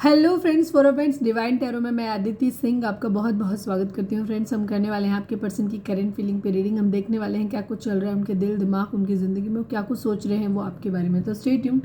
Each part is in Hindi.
Hello friends, for friends divine tarot में मैं आदिति सिंह आपका बहुत बहुत स्वागत करती हूँ। फ्रेंड्स, हम करने वाले हैं आपके पर्सन की करंट फीलिंग पे रीडिंग। हम देखने वाले हैं क्या कुछ चल रहा है उनके दिल दिमाग, उनकी ज़िंदगी में क्या कुछ सोच रहे हैं वो आपके बारे में। तो स्टे ट्यून्ड।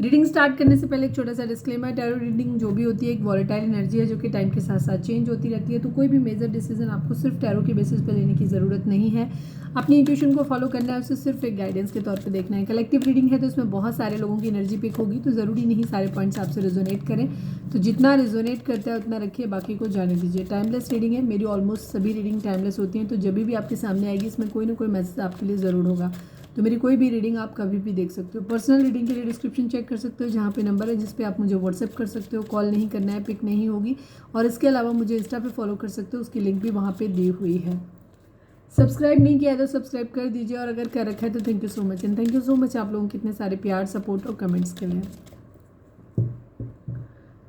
रीडिंग स्टार्ट करने से पहले एक छोटा सा डिस्क्लेमर, टैरो रीडिंग जो भी होती है एक वॉलेटाइल एनर्जी है जो कि टाइम के साथ साथ चेंज होती रहती है। तो कोई भी मेजर डिसीजन आपको सिर्फ टैरो के बेसिस पे लेने की ज़रूरत नहीं है। अपनी इंट्यूशन को फॉलो करना है, उसे सिर्फ एक गाइडेंस के तौर पे देखना है। कलेक्टिव रीडिंग है तो इसमें बहुत सारे लोगों की एनर्जी पिक होगी, तो ज़रूरी नहीं सारे पॉइंट्स आपसे रेजोनेट करें। तो जितना रेजोनेट करता है उतना रखिए, बाकी को जाने दीजिए। टाइमलेस रीडिंग है, मेरी ऑलमोस्ट सभी रीडिंग टाइमलेस होती हैं। तो जब भी आपके सामने आएगी इसमें कोई ना कोई मैसेज आपके लिए ज़रूर होगा। तो मेरी कोई भी रीडिंग आप कभी भी देख सकते हो। पर्सनल रीडिंग के लिए डिस्क्रिप्शन चेक कर सकते हो, जहाँ पे नंबर है जिस पे आप मुझे व्हाट्सएप कर सकते हो। कॉल नहीं करना है, पिक नहीं होगी। और इसके अलावा मुझे इंस्टा पे फॉलो कर सकते हो, उसकी लिंक भी वहाँ पे दी हुई है। सब्सक्राइब नहीं किया है तो सब्सक्राइब कर दीजिए, और अगर कर रखा है तो thank you so much. And thank you so much आप लोगों के इतने सारे प्यार, सपोर्ट और कमेंट्स के लिए।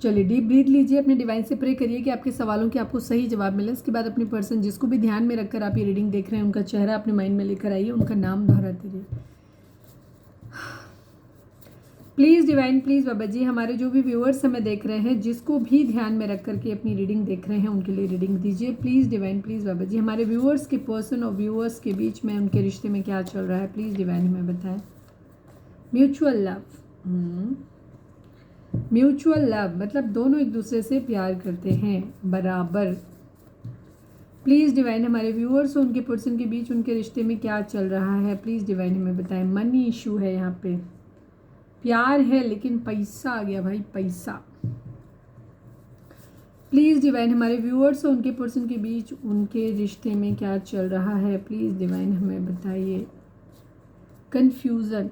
चलिए डीप ब्रीथ लीजिए, अपने डिवाइन से प्रे करिए कि आपके सवालों के आपको सही जवाब मिले। इसके बाद अपनी पर्सन जिसको भी ध्यान में रखकर आप ये रीडिंग देख रहे हैं उनका चेहरा अपने माइंड में लेकर आइए, उनका नाम दोहराते रहिए। Please divine, please Baba ji, हमारे जो भी व्यूअर्स हमें देख रहे हैं जिसको भी ध्यान में रख करके अपनी रीडिंग देख रहे हैं उनके लिए रीडिंग दीजिए। Please divine, please Baba ji, हमारे व्यूअर्स के पर्सन और व्यूअर्स के बीच में उनके रिश्ते में क्या चल रहा है, प्लीज़ डिवाइन हमें बताएं। म्यूचुअल लव, म्यूचुअल लव मतलब दोनों एक दूसरे से प्यार करते हैं बराबर। प्लीज़ डिवाइन, हमारे व्यूअर्स और उनके पर्सन के बीच उनके रिश्ते में क्या चल रहा है, प्लीज़ डिवाइन हमें बताएं। मनी इशू है यहाँ पे, प्यार है लेकिन पैसा आ गया भाई, पैसा। प्लीज़ डिवाइन, हमारे व्यूअर्स और उनके पर्सन के बीच उनके रिश्ते में क्या चल रहा है, प्लीज़ डिवाइन हमें बताइए। कन्फ्यूज़न,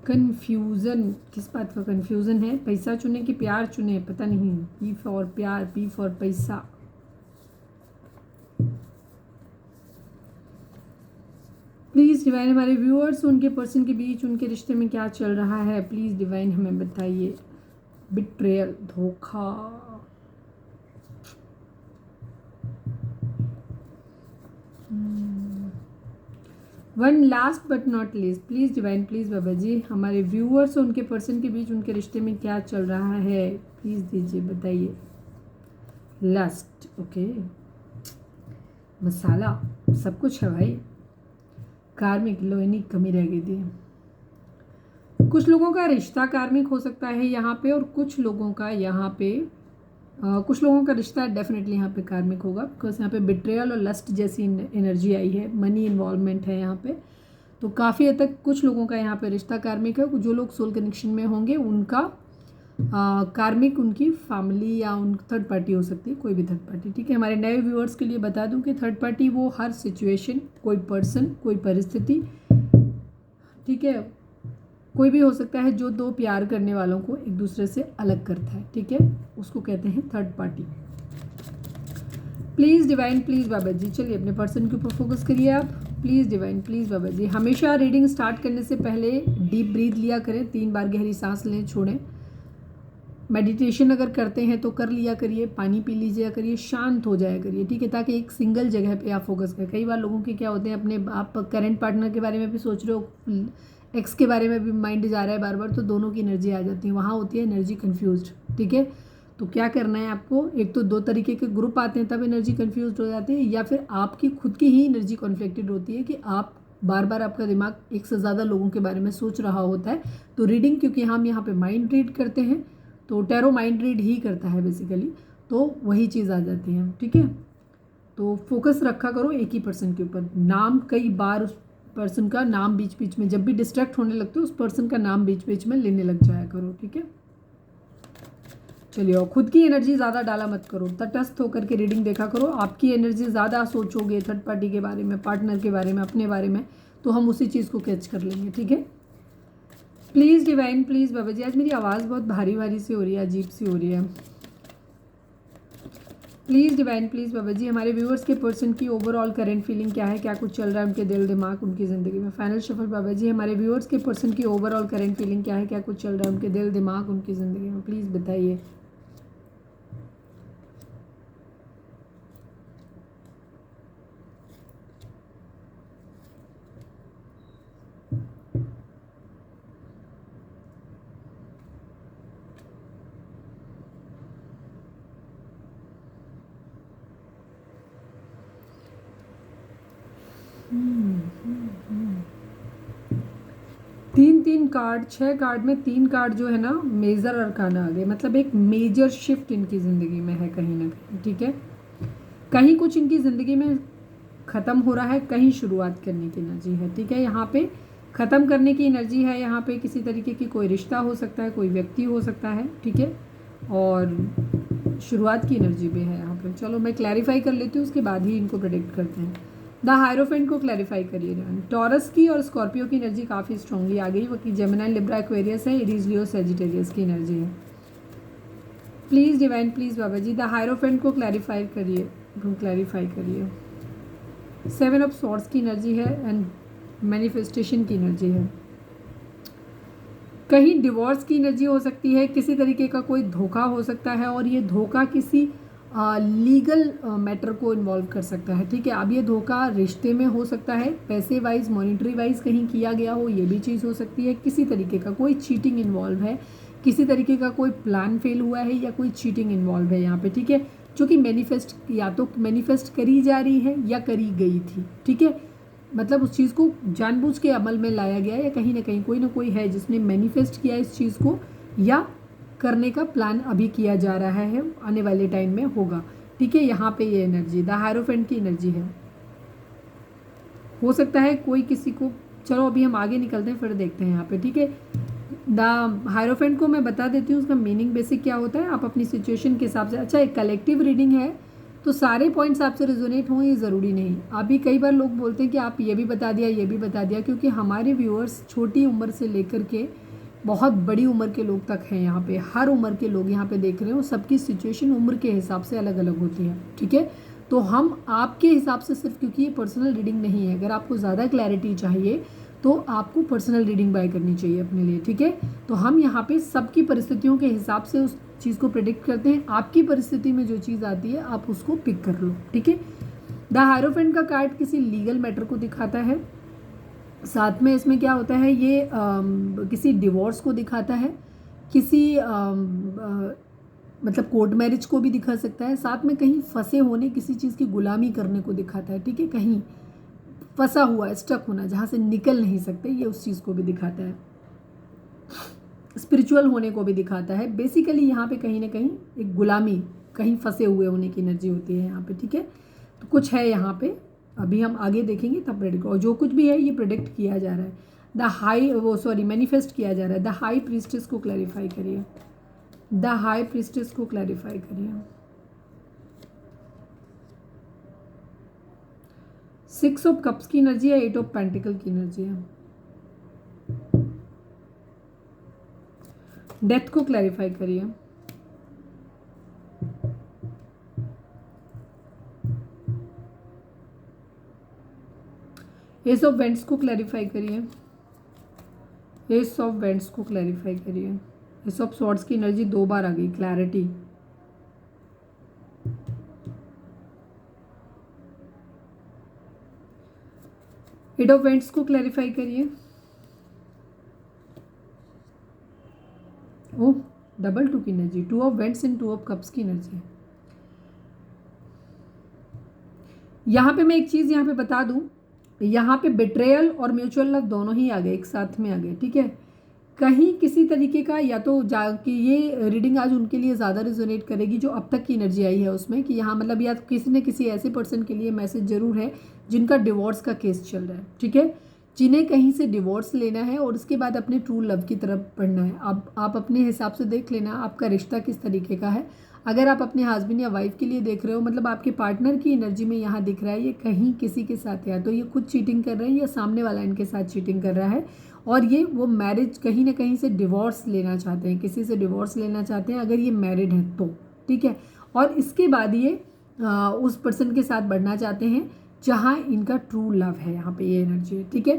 कन्फ्यूज़न किस बात का कन्फ्यूज़न है? पैसा चुने कि प्यार चुने, पता नहीं। पी फॉर प्यार, पी फॉर पैसा। प्लीज़ डिवाइन, हमारे व्यूअर्स उनके पर्सन के बीच उनके रिश्ते में क्या चल रहा है, प्लीज़ डिवाइन हमें बताइए। बिट्रेयल, धोखा। One last but not least, please divine, please Baba ji, हमारे व्यूअर्स और उनके पर्सन के बीच उनके रिश्ते में क्या चल रहा है, प्लीज़ दीजिए, बताइए। Lust, okay. मसाला, सब कुछ है भाई। कार्मिक, लो इन्हीं कमी रह गई थी। कुछ लोगों का रिश्ता कार्मिक हो सकता है यहाँ पे, और कुछ लोगों का यहाँ पे कुछ लोगों का रिश्ता डेफिनेटली यहाँ पे कार्मिक होगा, बिकॉज यहाँ पे बिट्रेयल और लस्ट जैसी एनर्जी आई है। मनी इन्वॉल्वमेंट है यहाँ पे, तो काफ़ी हद तक कुछ लोगों का यहाँ पे रिश्ता कार्मिक है। जो लोग सोल कनेक्शन में होंगे उनका कार्मिक उनकी फैमिली या उन थर्ड पार्टी हो सकती है, कोई भी थर्ड पार्टी। ठीक है, हमारे नए व्यूअर्स के लिए बता दूं कि थर्ड पार्टी वो हर सिचुएशन, कोई पर्सन, कोई परिस्थिति, ठीक है, कोई भी हो सकता है जो दो प्यार करने वालों को एक दूसरे से अलग करता है। ठीक है, उसको कहते हैं third party. Please divine, please Baba ji, चलिए अपने पर्सन के ऊपर फोकस करिए आप। Please divine, please Baba ji, हमेशा रीडिंग स्टार्ट करने से पहले डीप ब्रीथ लिया करें, 3 बार गहरी सांस लें, छोड़ें। मेडिटेशन अगर करते हैं तो कर लिया करिए, पानी पी लीजिए करिए, शांत हो जाया करिए। ठीक है, ताकि एक सिंगल जगह पे आप फोकस करें। कई बार लोगों के क्या होते हैं, अपने आप करंट पार्टनर के बारे में भी सोच रहे हो, एक्स के बारे में भी माइंड जा रहा है बार बार, तो दोनों की एनर्जी आ जाती है, वहाँ होती है एनर्जी कन्फ्यूज्ड। ठीक है, तो क्या करना है आपको, एक तो 2 तरीके के ग्रुप आते हैं तब एनर्जी कन्फ्यूज हो जाती है, या फिर आपकी खुद की ही एनर्जी कॉन्फ्लिक्टेड होती है कि आप बार बार आपका दिमाग एक से ज़्यादा लोगों के बारे में सोच रहा होता है। तो रीडिंग, क्योंकि हम यहाँ पे माइंड रीड करते हैं, तो टैरो माइंड रीड ही करता है बेसिकली, तो वही चीज़ आ जाती है। ठीक है, तो फोकस रखा करो एक ही पर्सन के ऊपर। नाम कई बार उस पर्सन का नाम बीच बीच में, जब भी डिस्ट्रैक्ट होने लगते हो उस पर्सन का नाम बीच बीच में लेने लग जाया करो। ठीक है, चलिए, और खुद की एनर्जी ज़्यादा डाला मत करो, तटस्थ होकर के रीडिंग देखा करो। आपकी एनर्जी ज़्यादा सोचोगे थर्ड पार्टी के बारे में, पार्टनर के बारे में, अपने बारे में, तो हम उसी चीज़ को कैच कर लेंगे। ठीक है, प्लीज़ डिवाइन, प्लीज़ बाबा जी, आज मेरी आवाज़ बहुत भारी भारी सी हो रही है, अजीब सी हो रही है। Please divine, please Baba ji, हमारे व्यूअर्स के पर्सन की ओवरऑल करंट फीलिंग क्या है, क्या कुछ चल रहा है उनके दिल दिमाग, उनकी ज़िंदगी में। फाइनल शफल बाबा जी, हमारे व्यूअर्स के पर्सन की ओवरऑल करंट फीलिंग क्या है, क्या कुछ चल रहा है उनके दिल दिमाग, उनकी ज़िंदगी में, प्लीज़ बताइए। कार्ड, 6 कार्ड में 3 कार्ड जो है ना मेजर अरकाना आ गए, मतलब एक मेजर शिफ्ट इनकी ज़िंदगी में है कहीं ना कहीं, ठीक है। कहीं कुछ इनकी ज़िंदगी में ख़त्म हो रहा है, कहीं शुरुआत करने की एनर्जी है, ठीक है। यहाँ पे ख़त्म करने की एनर्जी है, यहाँ पे किसी तरीके की कोई रिश्ता हो सकता है, कोई व्यक्ति हो सकता है, ठीक है, और शुरुआत की एनर्जी भी है यहाँ पे। चलो मैं क्लैरिफाई कर लेती हूँ, उसके बाद ही इनको प्रेडिक्ट करते हैं। द हायरोफेंट को क्लैरिफाई करिए। टॉरस की और स्कॉर्पियो की एनर्जी काफ़ी स्ट्रांगली आ गई, बाकी जेमिनी, लिब्रा, एक्वेरियस है, एरीज, लियो, सैजिटेरियस की एनर्जी है। Please divine, please Baba ji, the hierophant को क्लैरिफाई करिए, क्लैरिफाई करिए। 7 ऑफ सॉर्ड्स की एनर्जी है एंड मैनिफेस्टेशन की एनर्जी है। कहीं डिवोर्स की एनर्जी हो सकती है, किसी तरीके का कोई धोखा हो सकता है, और ये धोखा किसी लीगल मैटर को इन्वॉल्व कर सकता है, ठीक है। अब ये धोखा रिश्ते में हो सकता है, पैसे वाइज, मॉनिटरी वाइज कहीं किया गया हो, ये भी चीज़ हो सकती है। किसी तरीके का कोई चीटिंग इन्वॉल्व है, किसी तरीके का कोई प्लान फेल हुआ है, या कोई चीटिंग इन्वॉल्व है यहाँ पे, ठीक है, जो कि मैनिफेस्ट या तो मैनिफेस्ट करी जा रही है या करी गई थी, ठीक है। मतलब उस चीज़ को जानबूझ के अमल में लाया गया, या कहीं ना कोई है जिसने मैनिफेस्ट किया इस चीज़ को, या करने का प्लान अभी किया जा रहा है, आने वाले टाइम में होगा, ठीक है। यहाँ पे ये एनर्जी द हायरोफेंट की एनर्जी है। हो सकता है कोई किसी को, चलो अभी हम आगे निकलते हैं फिर देखते हैं यहाँ पे, ठीक है। द हायरोफेंट को मैं बता देती हूँ उसका मीनिंग बेसिक क्या होता है, आप अपनी सिचुएशन के हिसाब से। अच्छा, एक कलेक्टिव रीडिंग है तो सारे पॉइंट्स आपसे रिजोनेट हों ये ज़रूरी नहीं। अभी कई बार लोग बोलते हैं कि आप ये भी बता दिया, ये भी बता दिया, क्योंकि हमारे व्यूअर्स छोटी उम्र से लेकर के बहुत बड़ी उम्र के लोग तक हैं यहाँ पे। हर उम्र के लोग यहाँ पे देख रहे हो, सबकी सिचुएशन उम्र के हिसाब से अलग अलग होती है, ठीक है। तो हम आपके हिसाब से सिर्फ, क्योंकि ये पर्सनल रीडिंग नहीं है, अगर आपको ज़्यादा क्लैरिटी चाहिए तो आपको पर्सनल रीडिंग बाय करनी चाहिए अपने लिए, ठीक है। तो हम यहाँ पे सबकी परिस्थितियों के हिसाब से उस चीज़ को प्रेडिक्ट करते हैं। आपकी परिस्थिति में जो चीज़ आती है आप उसको पिक कर लो, ठीक है। द हायरोफेंट का कार्ड किसी लीगल मैटर को दिखाता है, साथ में इसमें क्या होता है, ये किसी डिवोर्स को दिखाता है, किसी मतलब कोर्ट मैरिज को भी दिखा सकता है, साथ में कहीं फंसे होने, किसी चीज़ की गुलामी करने को दिखाता है, ठीक है। कहीं फंसा हुआ है, स्टक होना, जहाँ से निकल नहीं सकते, ये उस चीज़ को भी दिखाता है। स्पिरिचुअल होने को भी दिखाता है। बेसिकली यहाँ पे कहीं ना कहीं एक गुलामी, कहीं फंसे हुए होने की एनर्जी होती है यहाँ पे, ठीक है। तो कुछ है यहाँ पे, अभी हम आगे देखेंगे तब प्रेडिक्ट, और जो कुछ भी है ये प्रेडिक्ट किया जा रहा है। मैनिफेस्ट किया जा रहा है। द हाई प्रीस्टेस को क्लैरिफाई करिए, द हाई प्रीस्टेस को क्लैरिफाई करिए। 6 ऑफ कप्स की एनर्जी है, 8 ऑफ पेंटिकल की एनर्जी है। डेथ को क्लैरिफाई करिए, एस ऑफ वेंट्स को क्लैरिफाई करिए, एस ऑफ वेंट्स को क्लैरिफाई करिए। एस ऑफ सॉर्ड्स की एनर्जी 2 बार आ गई, क्लैरिटी। एट ऑफ वेंट्स को क्लैरिफाई करिए। ओह, डबल 2 की energy, 2 of vents and 2 of cups की एनर्जी। यहाँ पे मैं एक चीज़ यहाँ पे बता दूँ, यहाँ पे बिट्रेयल और म्यूचुअल लव दोनों ही आ गए, एक साथ में आ गए, ठीक है। कहीं किसी तरीके का, या तो कि ये रीडिंग आज उनके लिए ज़्यादा रिजोनेट करेगी जो अब तक की एनर्जी आई है उसमें, कि यहाँ मतलब या तो किसी न किसी ऐसे पर्सन के लिए मैसेज जरूर है जिनका डिवोर्स का केस चल रहा है, ठीक है, जिन्हें कहीं से डिवोर्स लेना है और उसके बाद अपने ट्रू लव की तरफ बढ़ना है। अब आप अपने हिसाब से देख लेना आपका रिश्ता किस तरीके का है। अगर आप अपने हस्बैंड या वाइफ के लिए देख रहे हो, मतलब आपके पार्टनर की एनर्जी में यहाँ दिख रहा है ये कहीं किसी के साथ, या तो ये खुद चीटिंग कर रहे हैं या सामने वाला इनके साथ चीटिंग कर रहा है, और ये वो मैरिज कहीं ना कहीं से डिवोर्स लेना चाहते हैं, किसी से डिवोर्स लेना चाहते हैं अगर ये मैरिड है तो, ठीक है। और इसके बाद ये उस पर्सन के साथ बढ़ना चाहते हैं जहाँ इनका ट्रू लव है, यहाँ पे ये एनर्जी है, ठीक है।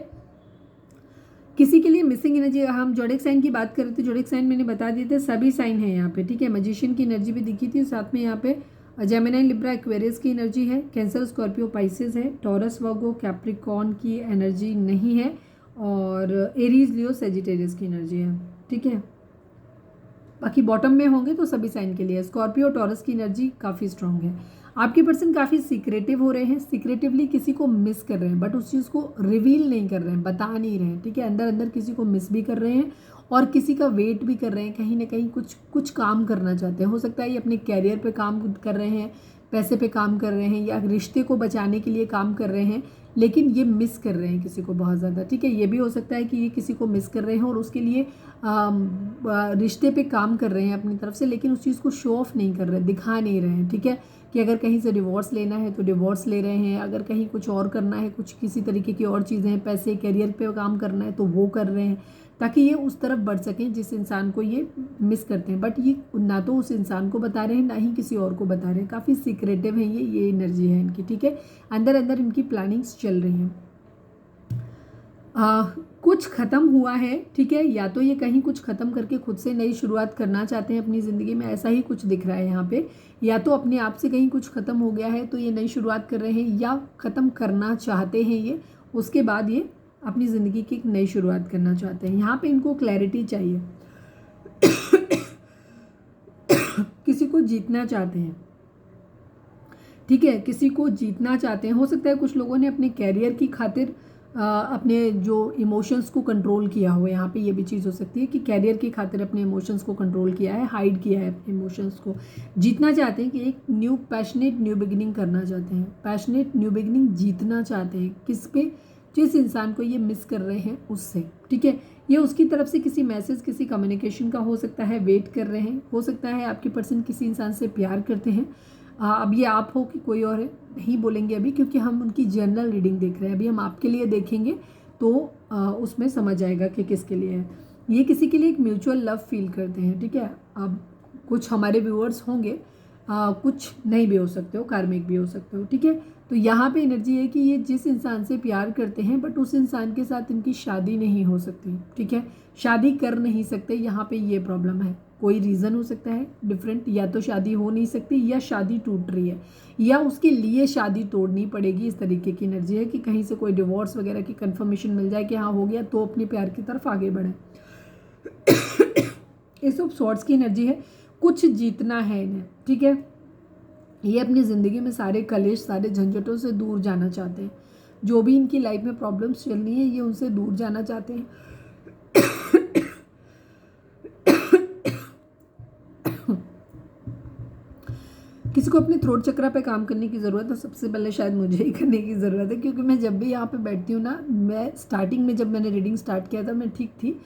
किसी के लिए मिसिंग एनर्जी, हम जोडिक साइन की बात कर रहे थे, जोडिक साइन मैंने बता दिए थे, सभी साइन है यहाँ पे, ठीक है। मैजिशियन की एनर्जी भी दिखी थी, साथ में यहाँ पे जेमिनी, लिब्रा, एक्वेरियस की एनर्जी है, कैंसर, स्कॉर्पियो, पाइसेस है, टॉरस, वर्गो, कैप्रिकॉर्न की एनर्जी नहीं है, और एरीज, लियो, सैजिटेरियस की एनर्जी है, ठीक है। बाकी बॉटम में होंगे तो सभी साइन के लिए। स्कॉर्पियो टॉरस की एनर्जी काफ़ी स्ट्रांग है। आपके पर्सन काफ़ी सीक्रेटिव हो रहे हैं, सीक्रेटिवली किसी को मिस कर रहे हैं, बट उस चीज़ को रिवील नहीं कर रहे हैं, बता नहीं रहे हैं, ठीक है। अंदर अंदर किसी को मिस भी कर रहे हैं और किसी का वेट भी कर रहे हैं, कहीं ना कहीं कुछ काम करना चाहते हैं। हो सकता है ये अपने कैरियर पे काम कर रहे हैं, पैसे पे काम कर रहे हैं, या रिश्ते को बचाने के लिए काम कर रहे हैं, लेकिन ये मिस कर रहे हैं किसी को बहुत ज़्यादा, ठीक है। ये भी हो सकता है कि ये किसी को मिस कर रहे हैं और उसके लिए रिश्ते पे काम कर रहे हैं अपनी तरफ से, लेकिन उस चीज़ को शो ऑफ नहीं कर रहे, दिखा नहीं रहे हैं, ठीक है। कि अगर कहीं से डिवोर्स लेना है तो डिवोर्स ले रहे हैं, अगर कहीं कुछ और करना है, कुछ किसी तरीके की और चीज़ें हैं, पैसे कैरियर पे काम करना है तो वो कर रहे हैं, ताकि ये उस तरफ बढ़ सकें जिस इंसान को ये मिस करते हैं। बट ये ना तो उस इंसान को बता रहे हैं, ना ही किसी और को बता रहे हैं। काफ़ी सीक्रेटिव है ये एनर्जी है इनकी, ठीक है। अंदर अंदर इनकी प्लानिंग्स चल रही हैं। कुछ ख़त्म हुआ है, ठीक है, या तो ये कहीं कुछ ख़त्म करके खुद से नई शुरुआत करना चाहते हैं अपनी ज़िंदगी में, ऐसा ही कुछ दिख रहा है यहाँ पे। या तो अपने आप से कहीं कुछ ख़त्म हो गया है तो ये नई शुरुआत कर रहे हैं, या ख़त्म करना चाहते हैं ये, उसके बाद ये अपनी ज़िंदगी की एक नई शुरुआत करना चाहते हैं। यहाँ पे इनको क्लैरिटी चाहिए। किसी को जीतना चाहते हैं, ठीक है, किसी को जीतना चाहते हैं। हो सकता है कुछ लोगों ने अपने कैरियर की खातिर अपने जो इमोशंस को कंट्रोल किया हो, यहाँ पे ये भी चीज़ हो सकती है कि कैरियर की खातिर अपने इमोशंस को कंट्रोल किया है, हाइड किया है अपने इमोशंस को। जीतना चाहते हैं कि एक पैशनेट न्यू बिगिनिंग करना चाहते हैं, पैशनेट न्यू बिगिनिंग जीतना चाहते हैं। किस पे? जिस इंसान को ये मिस कर रहे हैं उससे, ठीक है। ये उसकी तरफ से किसी मैसेज, किसी कम्युनिकेशन का हो सकता है, वेट कर रहे हैं। हो सकता है आपके पर्सन किसी इंसान से प्यार करते हैं। अब ये आप हो कि कोई और है, नहीं बोलेंगे अभी, क्योंकि हम उनकी जनरल रीडिंग देख रहे हैं। अभी हम आपके लिए देखेंगे तो उसमें समझ आएगा कि किसके लिए है। ये किसी के लिए एक म्यूचुअल लव फील करते हैं, ठीक है। अब कुछ हमारे व्यूअर्स होंगे, कुछ नहीं भी हो सकते हो, कार्मिक भी हो सकते हो, ठीक है। तो यहाँ पे एनर्जी है कि ये जिस इंसान से प्यार करते हैं, बट उस इंसान के साथ इनकी शादी नहीं हो सकती, ठीक है। शादी कर नहीं सकते, यहाँ पे ये प्रॉब्लम है। कोई रीज़न हो सकता है डिफरेंट, या तो शादी हो नहीं सकती, या शादी टूट रही है, या उसके लिए शादी तोड़नी पड़ेगी। इस तरीके की एनर्जी है कि कहीं से कोई डिवोर्स वगैरह की कंफर्मेशन मिल जाए कि हाँ हो गया, तो अपने प्यार की तरफ आगे बढ़े। इस ऑफ सॉर्ट्स की एनर्जी है, कुछ जीतना है इन्हें, ठीक है। ये अपनी ज़िंदगी में सारे कलेश, सारे झंझटों से दूर जाना चाहते हैं। जो भी इनकी लाइफ में प्रॉब्लम्स चल रही हैं, ये उनसे दूर जाना चाहते हैं। किसी को अपने थ्रोट चक्रा पे काम करने की ज़रूरत है। सबसे पहले शायद मुझे ही करने की ज़रूरत है, क्योंकि मैं जब भी यहाँ पे बैठती हूँ ना, मैं स्टार्टिंग में जब मैंने रीडिंग स्टार्ट किया था मैं ठीक थी,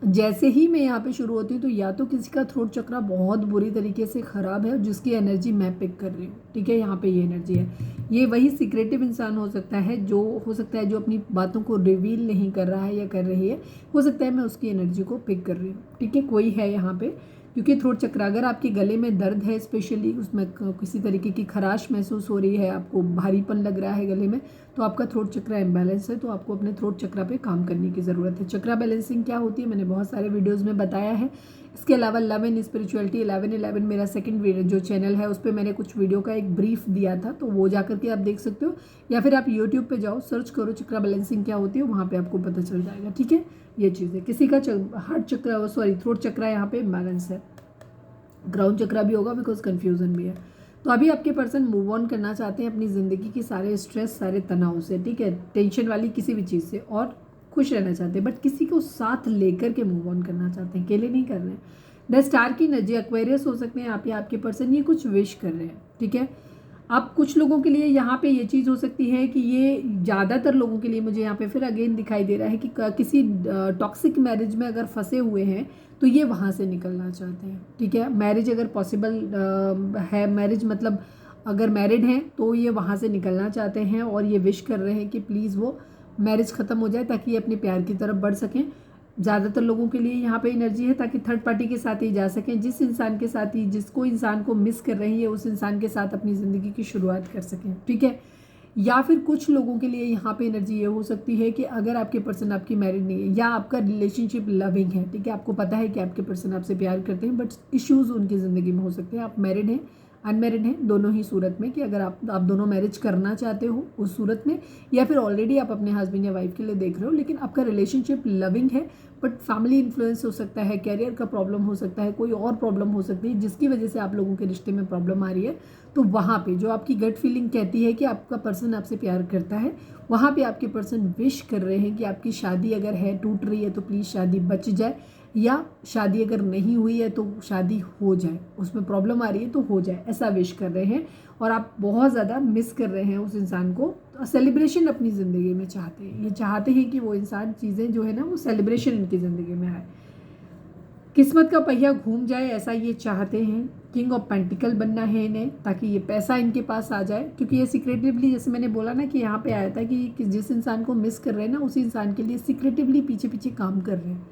जैसे ही मैं यहाँ पे शुरू होती हूँ तो या तो किसी का थ्रोट चक्रा बहुत बुरी तरीके से ख़राब है, जिसकी एनर्जी मैं पिक कर रही हूँ, ठीक है। यहाँ पे ये एनर्जी है। ये वही सीक्रेटिव इंसान हो सकता है, जो अपनी बातों को रिवील नहीं कर रहा है या कर रही है। हो सकता है मैं उसकी एनर्जी को पिक कर रही हूँ, ठीक है। कोई है यहाँ पे, क्योंकि थ्रोट चक्र, अगर आपके गले में दर्द है, स्पेशली उसमें किसी तरीके की खराश महसूस हो रही है, आपको भारीपन लग रहा है गले में, तो आपका थ्रोट चक्र इम्बैलेंस है। तो आपको अपने थ्रोट चक्र पे काम करने की ज़रूरत है। चक्रा बैलेंसिंग क्या होती है मैंने बहुत सारे वीडियोज़ में बताया है। इसके अलावा लव इन स्पिरिचुअलिटी 1111 मेरा सेकंड वीडियो जो चैनल है, उस पर मैंने कुछ वीडियो का एक ब्रीफ दिया था, तो वो जा करके आप देख सकते हो, या फिर आप यूट्यूब पे जाओ, सर्च करो चक्रा बैलेंसिंग क्या होती है, वहाँ पे आपको पता चल जाएगा, ठीक है। ये चीज़ है। किसी का हार्ट चक्र, थ्रोट चक्रा यहाँ पे इम्बैलेंस है। ग्राउंड चक्रा भी होगा, बिकॉज कन्फ्यूज़न भी है। तो अभी आपके पर्सन मूव ऑन करना चाहते हैं अपनी ज़िंदगी की सारे स्ट्रेस, सारे तनाव से, ठीक है, टेंशन वाली किसी भी चीज़ से, और खुश रहना चाहते हैं, बट किसी को साथ लेकर के मूव ऑन करना चाहते हैं, अकेले नहीं कर रहे हैं। द स्टार की एनर्जी, एक्वेरियस हो सकते हैं आप या आपके पर्सन, ये कुछ विश कर रहे हैं, ठीक है। अब कुछ लोगों के लिए यहाँ पे ये चीज़ हो सकती है कि ये ज़्यादातर लोगों के लिए मुझे यहाँ पे फिर अगेन दिखाई दे रहा है कि किसी टॉक्सिक मैरिज में अगर फंसे हुए हैं तो ये वहाँ से निकलना चाहते हैं, ठीक है। मैरिज अगर पॉसिबल है, मैरिज मतलब अगर मैरिड हैं तो ये वहाँ से निकलना चाहते हैं, और ये विश कर रहे हैं कि प्लीज़ वो मैरिज ख़त्म हो जाए ताकि ये अपने प्यार की तरफ बढ़ सकें। ज़्यादातर लोगों के लिए यहाँ पे एनर्जी है ताकि थर्ड पार्टी के साथ ही जा सकें, जिस इंसान के साथ ही, जिसको इंसान को मिस कर रही है, उस इंसान के साथ अपनी ज़िंदगी की शुरुआत कर सकें, ठीक है। या फिर कुछ लोगों के लिए यहाँ पे एनर्जी ये हो सकती है कि अगर आपके पर्सन आपकी मैरिड नहीं है, या आपका रिलेशनशिप लविंग है, ठीक है, आपको पता है कि आपके पर्सन आपसे प्यार करते हैं, बट इश्यूज़ उनकी ज़िंदगी में हो सकते हैं। आप मैरिड हैं, अनमैरिड हैं, दोनों ही सूरत में, कि अगर आप दोनों मैरिज करना चाहते हो उस सूरत में, या फिर ऑलरेडी आप अपने हस्बैंड या वाइफ के लिए देख रहे हो, लेकिन आपका रिलेशनशिप लविंग है बट फैमिली इन्फ्लुएंस हो सकता है, कैरियर का प्रॉब्लम हो सकता है, कोई और प्रॉब्लम हो सकती है जिसकी वजह से आप लोगों के रिश्ते में प्रॉब्लम आ रही है। तो वहाँ पे जो आपकी गट फीलिंग कहती है कि आपका पर्सन आपसे प्यार करता है, वहाँ पे आपके पर्सन विश कर रहे हैं कि आपकी शादी अगर है, टूट रही है, तो प्लीज़ शादी बच जाए, या शादी अगर नहीं हुई है तो शादी हो जाए, उसमें प्रॉब्लम आ रही है तो हो जाए, ऐसा विश कर रहे हैं। और आप बहुत ज़्यादा मिस कर रहे हैं उस इंसान को, सेलिब्रेशन अपनी ज़िंदगी में चाहते हैं, ये चाहते हैं कि वो इंसान चीज़ें जो है ना वो सेलिब्रेशन इनकी ज़िंदगी में आए, किस्मत का पहिया घूम जाए, ऐसा ये चाहते हैं। किंग ऑफ पेंटिकल बनना है इन्हें, ताकि ये पैसा इनके पास आ जाए, क्योंकि ये सीक्रेटिवली, जैसे मैंने बोला ना कि यहाँ पे आया था कि जिस इंसान को मिस कर रहे हैं ना उसी इंसान के लिए सीक्रेटिवली पीछे पीछे काम कर रहे हैं,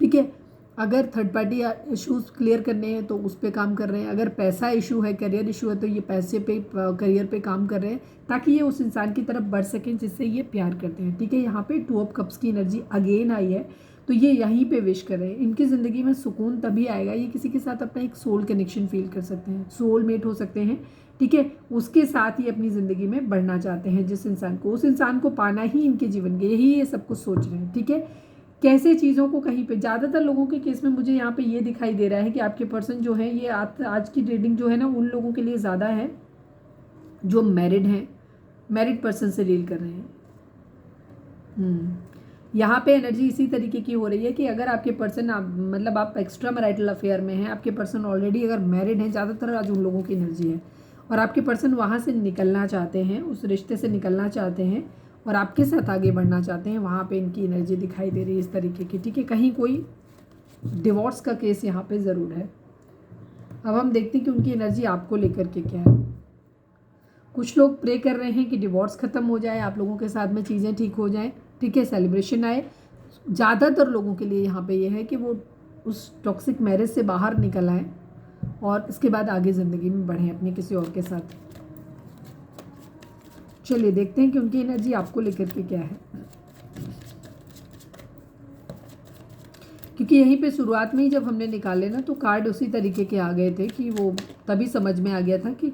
ठीक है। अगर थर्ड पार्टी इश्यूज क्लियर करने हैं तो उस पर काम कर रहे हैं, अगर पैसा इशू है, करियर इशू है, तो ये पैसे पे, करियर पे काम कर रहे हैं ताकि ये उस इंसान की तरफ बढ़ सकें जिससे ये प्यार करते हैं, ठीक है। यहाँ पे 2 ऑफ कप्स की एनर्जी अगेन आई है, तो ये यहीं पे विश कर रहे हैं। इनकी ज़िंदगी में सुकून तभी आएगा, ये किसी के साथ अपना एक सोल कनेक्शन फील कर सकते हैं, सोलमेट हो सकते हैं, ठीक है। उसके साथ ही अपनी ज़िंदगी में बढ़ना चाहते हैं जिस इंसान को, उस इंसान को पाना ही इनके जीवन के, यही ये सब कुछ सोच रहे हैं, ठीक है। कैसे चीज़ों को कहीं पे, ज़्यादातर लोगों के केस में मुझे यहाँ पे ये दिखाई दे रहा है कि आपके पर्सन जो है, ये आज की रीडिंग जो है ना उन लोगों के लिए ज़्यादा है जो मैरिड हैं, मैरिड पर्सन से डील कर रहे हैं। यहाँ पे एनर्जी इसी तरीके की हो रही है कि अगर आपके पर्सन, मतलब आप एक्स्ट्रा मैरिटल अफेयर में हैं, आपके पर्सन ऑलरेडी अगर मैरिड हैं, ज़्यादातर आज उन लोगों की एनर्जी है, और आपके पर्सन वहाँ से निकलना चाहते हैं, उस रिश्ते से निकलना चाहते हैं और आपके साथ आगे बढ़ना चाहते हैं, वहाँ पे इनकी एनर्जी दिखाई दे रही है इस तरीके की, ठीक है। कहीं कोई डिवोर्स का केस यहाँ पे ज़रूर है। अब हम देखते हैं कि उनकी एनर्जी आपको लेकर के क्या है। कुछ लोग प्रे कर रहे हैं कि डिवोर्स ख़त्म हो जाए, आप लोगों के साथ में चीज़ें ठीक हो जाएं, ठीक है, सेलिब्रेशन आए। ज़्यादातर लोगों के लिए यहाँ पे ये है कि वो उस टॉक्सिक मैरिज से बाहर निकल आए और इसके बाद आगे ज़िंदगी में बढ़ें अपने किसी और के साथ। चलिए देखते हैं कि उनकी एनर्जी आपको लेकर के क्या है, क्योंकि यहीं पे शुरुआत में ही जब हमने निकाले ना तो कार्ड उसी तरीके के आ गए थे कि वो तभी समझ में आ गया था कि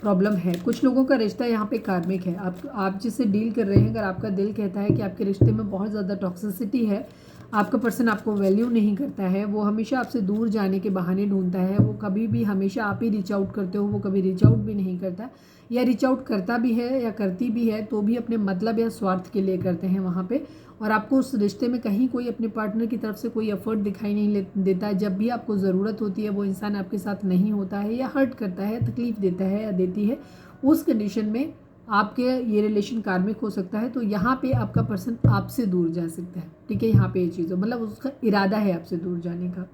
प्रॉब्लम है। कुछ लोगों का रिश्ता यहाँ पे कार्मिक है, आप जिससे डील कर रहे हैं, अगर आपका दिल कहता है कि आपके रिश्ते में बहुत ज़्यादा टॉक्सिसिटी है, आपका पर्सन आपको वैल्यू नहीं करता है, वो हमेशा आपसे दूर जाने के बहाने ढूंढता है, वो कभी भी, हमेशा आप ही रीच आउट करते हो, वो कभी रीच आउट भी नहीं करता, या रीच आउट करता भी है या करती भी है तो भी अपने मतलब या स्वार्थ के लिए करते हैं वहाँ पे, और आपको उस रिश्ते में कहीं कोई अपने पार्टनर की तरफ से कोई एफर्ट दिखाई नहीं देता है। जब भी आपको ज़रूरत होती है वो इंसान आपके साथ नहीं होता है, या हर्ट करता है, तकलीफ़ देता है या देती है, उस कंडीशन में आपके ये रिलेशन कार्मिक हो सकता है। तो यहाँ पे आपका पर्सन आपसे दूर जा सकता है, ठीक है। यहाँ पे ये चीज़ हो, मतलब उसका इरादा है आपसे दूर जाने का।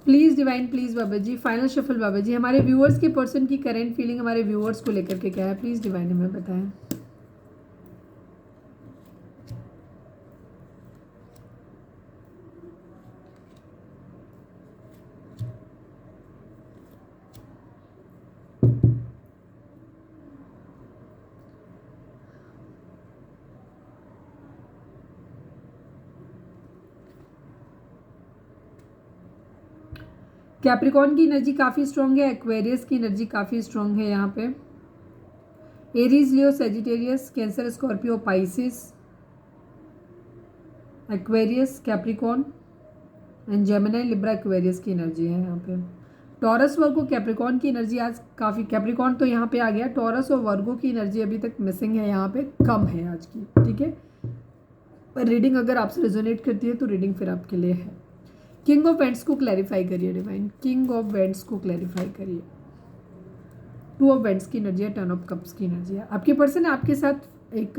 Please divine, please Baba ji, final shuffle Baba ji, हमारे व्यूअर्स के पर्सन की करेंट फीलिंग हमारे व्यूअर्स को लेकर के क्या है, प्लीज़ डिवाइन हमें बताएं। कैप्रिकॉन की एनर्जी काफ़ी स्ट्रॉन्ग है, एक्वेरियस की एनर्जी काफ़ी स्ट्रॉन्ग है यहाँ पे, Aries, Leo, Sagittarius, cancer, Scorpio, Pisces, Aquarius, Capricorn and Gemini, Libra, Aquarius की एनर्जी है यहाँ पे। टॉरस, वर्गो, कैप्रिकॉन की एनर्जी आज काफ़ी, कैप्रिकॉन तो यहाँ पे आ गया, टॉरस और वर्गो की एनर्जी अभी तक मिसिंग है, यहाँ पे कम है आज की, ठीक है। पर रीडिंग अगर आपसे रेजोनेट करती है तो रीडिंग फिर आपके लिए है। किंग ऑफ वेंट्स को क्लैरिफाई करिए डिवाइन, किंग ऑफ वेंट्स को क्लैरिफाई करिए। 2 ऑफ वेंट्स की एनर्जी है, 10 ऑफ कप्स की एनर्जी है। आपके पर्सन आपके साथ एक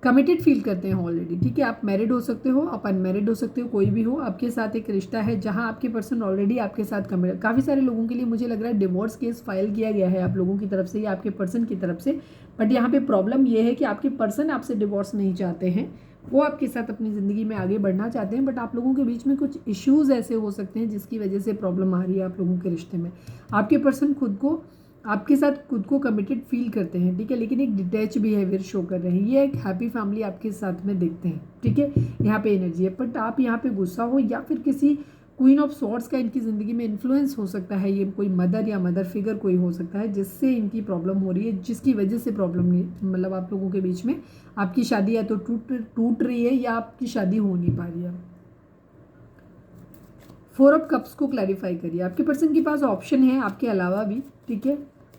कमिटेड फील करते हैं ऑलरेडी, ठीक है। आप मैरिड हो सकते हो, आप अनमैरिड हो सकते हो, कोई भी हो, आपके साथ एक रिश्ता है जहां आपके पर्सन ऑलरेडी आपके साथ कमिटेड। काफ़ी सारे लोगों के लिए मुझे लग रहा है डिवोर्स केस फाइल किया गया है आप लोगों की तरफ से या आपके पर्सन की तरफ से, बट यहाँ पे प्रॉब्लम ये है कि आपके पर्सन आपसे डिवोर्स नहीं चाहते हैं, वो आपके साथ अपनी ज़िंदगी में आगे बढ़ना चाहते हैं, बट आप लोगों के बीच में कुछ इश्यूज़ ऐसे हो सकते हैं जिसकी वजह से प्रॉब्लम आ रही है आप लोगों के रिश्ते में। आपके पर्सन खुद को, आपके साथ खुद को कमिटेड फील करते हैं, ठीक है, लेकिन एक डिटैच बिहेवियर शो कर रहे हैं। ये एक हैप्पी फैमिली आपके साथ में देखते हैं, ठीक है, यहाँ पे एनर्जी है, बट आप यहाँ पे गुस्सा हो या फिर किसी क्वीन ऑफ सॉर्ड्स का इनकी ज़िंदगी में इन्फ्लुएंस हो सकता है, ये कोई मदर या मदर फिगर कोई हो सकता है जिससे इनकी प्रॉब्लम हो रही है, जिसकी वजह से प्रॉब्लम नहीं, मतलब आप लोगों के बीच में आपकी शादी या तो टूट रही है या आपकी शादी हो नहीं पा रही है। 4 ऑफ कप्स को क्लैरिफाई करिए, आपके पर्सन के पास ऑप्शन है आपके अलावा भी, ठीक है।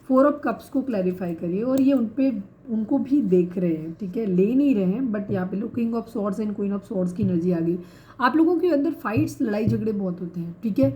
4 ऑफ कप्स को क्लैरिफाई करिए और ये उनको भी देख रहे हैं, ठीक है, ले नहीं रहे हैं, बट यहाँ पे लो king of swords and queen of swords की एनर्जी आ गई। आप लोगों के अंदर फाइट्स, लड़ाई झगड़े बहुत होते हैं, ठीक है।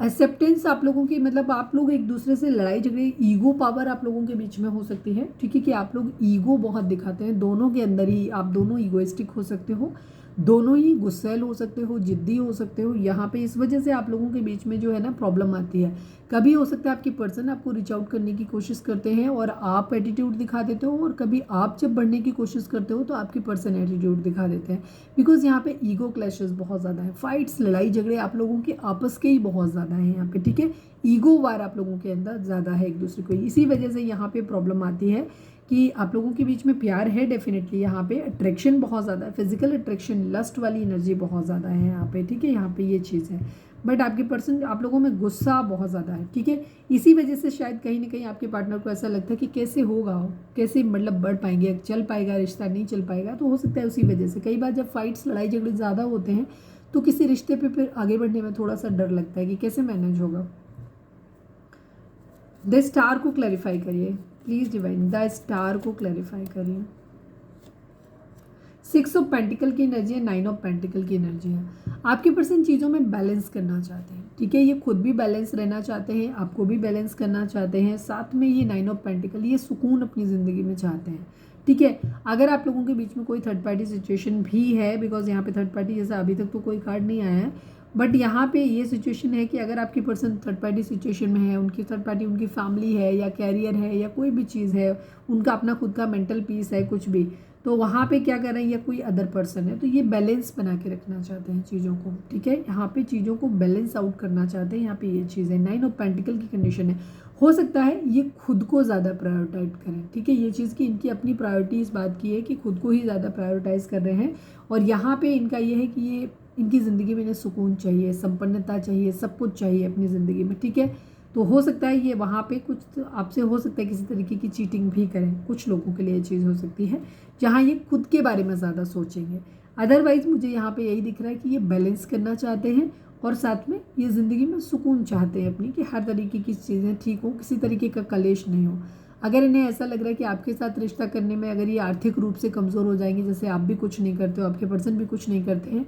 एक्सेप्टेंस आप लोगों की, मतलब आप लोग एक दूसरे से लड़ाई झगड़े, ईगो पावर आप लोगों के बीच में हो सकती है, ठीक है, कि आप लोग ईगो बहुत दिखाते हैं, दोनों के अंदर ही आप दोनों ईगोइस्टिक हो सकते हो, दोनों ही गुस्सैल हो सकते हो, जिद्दी हो सकते हो। यहाँ पे इस वजह से आप लोगों के बीच में जो है ना प्रॉब्लम आती है। कभी हो सकता है आपकी पर्सन आपको रीच आउट करने की कोशिश करते हैं और आप एटीट्यूड दिखा देते हो, और कभी आप जब बढ़ने की कोशिश करते हो तो आपकी पर्सन एटीट्यूड दिखा देते हैं, बिकॉज यहाँ पे ईगो क्लैशेस बहुत ज़्यादा है, फाइट्स, लड़ाई झगड़े आप लोगों के आपस के ही बहुत ज़्यादा है यहाँ पे, ठीक है। ईगो वार आप लोगों के अंदर ज़्यादा है एक दूसरे को, इसी वजह से यहाँ पे प्रॉब्लम आती है कि आप लोगों के बीच में प्यार है डेफिनेटली, यहाँ पे अट्रैक्शन बहुत ज़्यादा है, फिजिकल अट्रैक्शन, लस्ट वाली एनर्जी बहुत ज़्यादा है यहाँ पे, ठीक है, यहाँ पे ये चीज़ है। बट आपके पर्सन, आप लोगों में गुस्सा बहुत ज़्यादा है, ठीक है। इसी वजह से शायद कहीं ना कहीं आपके पार्टनर को ऐसा लगता है कि कैसे होगा, कैसे मतलब बढ़ पाएंगे, चल पाएगा रिश्ता, नहीं चल पाएगा, तो हो सकता है उसी वजह से कई बार जब फाइट्स, लड़ाई झगड़े ज़्यादा होते हैं तो किसी रिश्ते पे फिर आगे बढ़ने में थोड़ा सा डर लगता है कि कैसे मैनेज होगा। द स्टार को क्लैरिफाई करिए प्लीज डिवाइन, द स्टार को क्लैरिफाई करिए। 6 ऑफ पेंटिकल की एनर्जी है, 9 ऑफ पेंटिकल की एनर्जी है। आपके पर्सन चीज़ों में बैलेंस करना चाहते हैं, ठीक है, ये खुद भी बैलेंस रहना चाहते हैं, आपको भी बैलेंस करना चाहते हैं, साथ में ये 9 ऑफ पेंटिकल, ये सुकून अपनी ज़िंदगी में चाहते हैं, ठीक है। अगर आप लोगों के बीच में कोई थर्ड पार्टी सिचुएशन भी है, बिकॉज यहाँ पे थर्ड पार्टी जैसा अभी तक तो कोई कार्ड नहीं आया है, बट यहाँ पे ये सिचुएशन है कि अगर आपकी पर्सन थर्ड पार्टी सिचुएशन में है, उनकी थर्ड पार्टी उनकी फैमिली है या कैरियर है या कोई भी चीज़ है, उनका अपना खुद का मेंटल पीस है, कुछ भी, तो वहाँ पे क्या कर रहे हैं, या कोई अदर पर्सन है, तो ये बैलेंस बना के रखना चाहते हैं चीज़ों को, ठीक है, यहाँ पे चीज़ों को बैलेंस आउट करना चाहते हैं, यहाँ पे ये चीज़ है। 9 ऑफ पेंटिकल की कंडीशन है, हो सकता है ये खुद को ज़्यादा प्रायोरिटाइज करें, ठीक है, ये चीज़ की इनकी अपनी प्रायोरिटी इस बात की है कि खुद को ही ज़्यादा प्रायोरिटाइज कर रहे हैं, और यहाँ पे इनका ये है कि ये इनकी ज़िंदगी में इन्हें सुकून चाहिए, संपन्नता चाहिए, सब कुछ चाहिए अपनी ज़िंदगी में, ठीक है। तो हो सकता है ये वहाँ पे कुछ आपसे हो सकता है किसी तरीके की चीटिंग भी करें, कुछ लोगों के लिए ये चीज़ हो सकती है जहाँ ये खुद के बारे में ज़्यादा सोचेंगे। अदरवाइज़ मुझे यहाँ पे यही दिख रहा है कि ये बैलेंस करना चाहते हैं और साथ में ये ज़िंदगी में सुकून चाहते हैं अपनी, कि हर तरीके की चीज़ें ठीक हो, किसी तरीके का कलेश नहीं हो। अगर इन्हें ऐसा लग रहा है कि आपके साथ रिश्ता करने में अगर ये आर्थिक रूप से कमज़ोर हो जाएंगे, जैसे आप भी कुछ नहीं करते हो, आपके पर्सन भी कुछ नहीं करते हैं,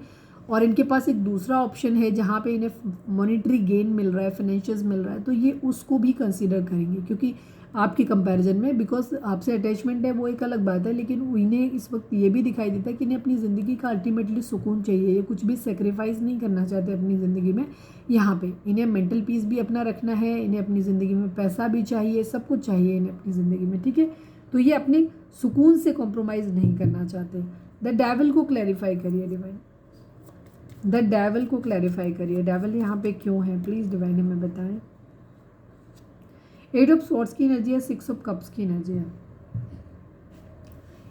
और इनके पास एक दूसरा ऑप्शन है जहाँ पे इन्हें मॉनेटरी गेन मिल रहा है, फाइनेंशियल्स मिल रहा है, तो ये उसको भी कंसीडर करेंगे, क्योंकि आपके कंपैरिजन में, बिकॉज आपसे अटैचमेंट है वो एक अलग बात है, लेकिन इन्हें इस वक्त ये भी दिखाई देता है कि इन्हें अपनी ज़िंदगी का अल्टीमेटली सुकून चाहिए, ये कुछ भी सेक्रीफाइस नहीं करना चाहते अपनी ज़िंदगी में। यहाँ पे इन्हें मेंटल पीस भी अपना रखना है, इन्हें अपनी ज़िंदगी में पैसा भी चाहिए, सब कुछ चाहिए इन्हें अपनी ज़िंदगी में, ठीक है। तो ये अपने सुकून से कॉम्प्रोमाइज़ नहीं करना चाहते। द डेविल को क्लैरिफाई करिए डिवाइन, द डेविल को क्लैरिफाई करिए, डेविल यहाँ पे क्यों है प्लीज़ डिवाइन हमें बताएं। 8 ऑफ स्वॉर्ड्स की एनर्जी है, 6 ऑफ कप्स की एनर्जी है।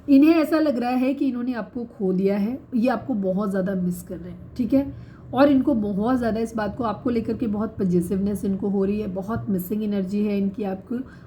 इन्हें ऐसा लग रहा है कि इन्होंने आपको खो दिया है, ये आपको बहुत ज़्यादा मिस कर रहे हैं, ठीक है, और इनको बहुत ज़्यादा इस बात को आपको लेकर के बहुत पॉजिटिवनेस इनको हो रही है, बहुत मिसिंग एनर्जी है इनकी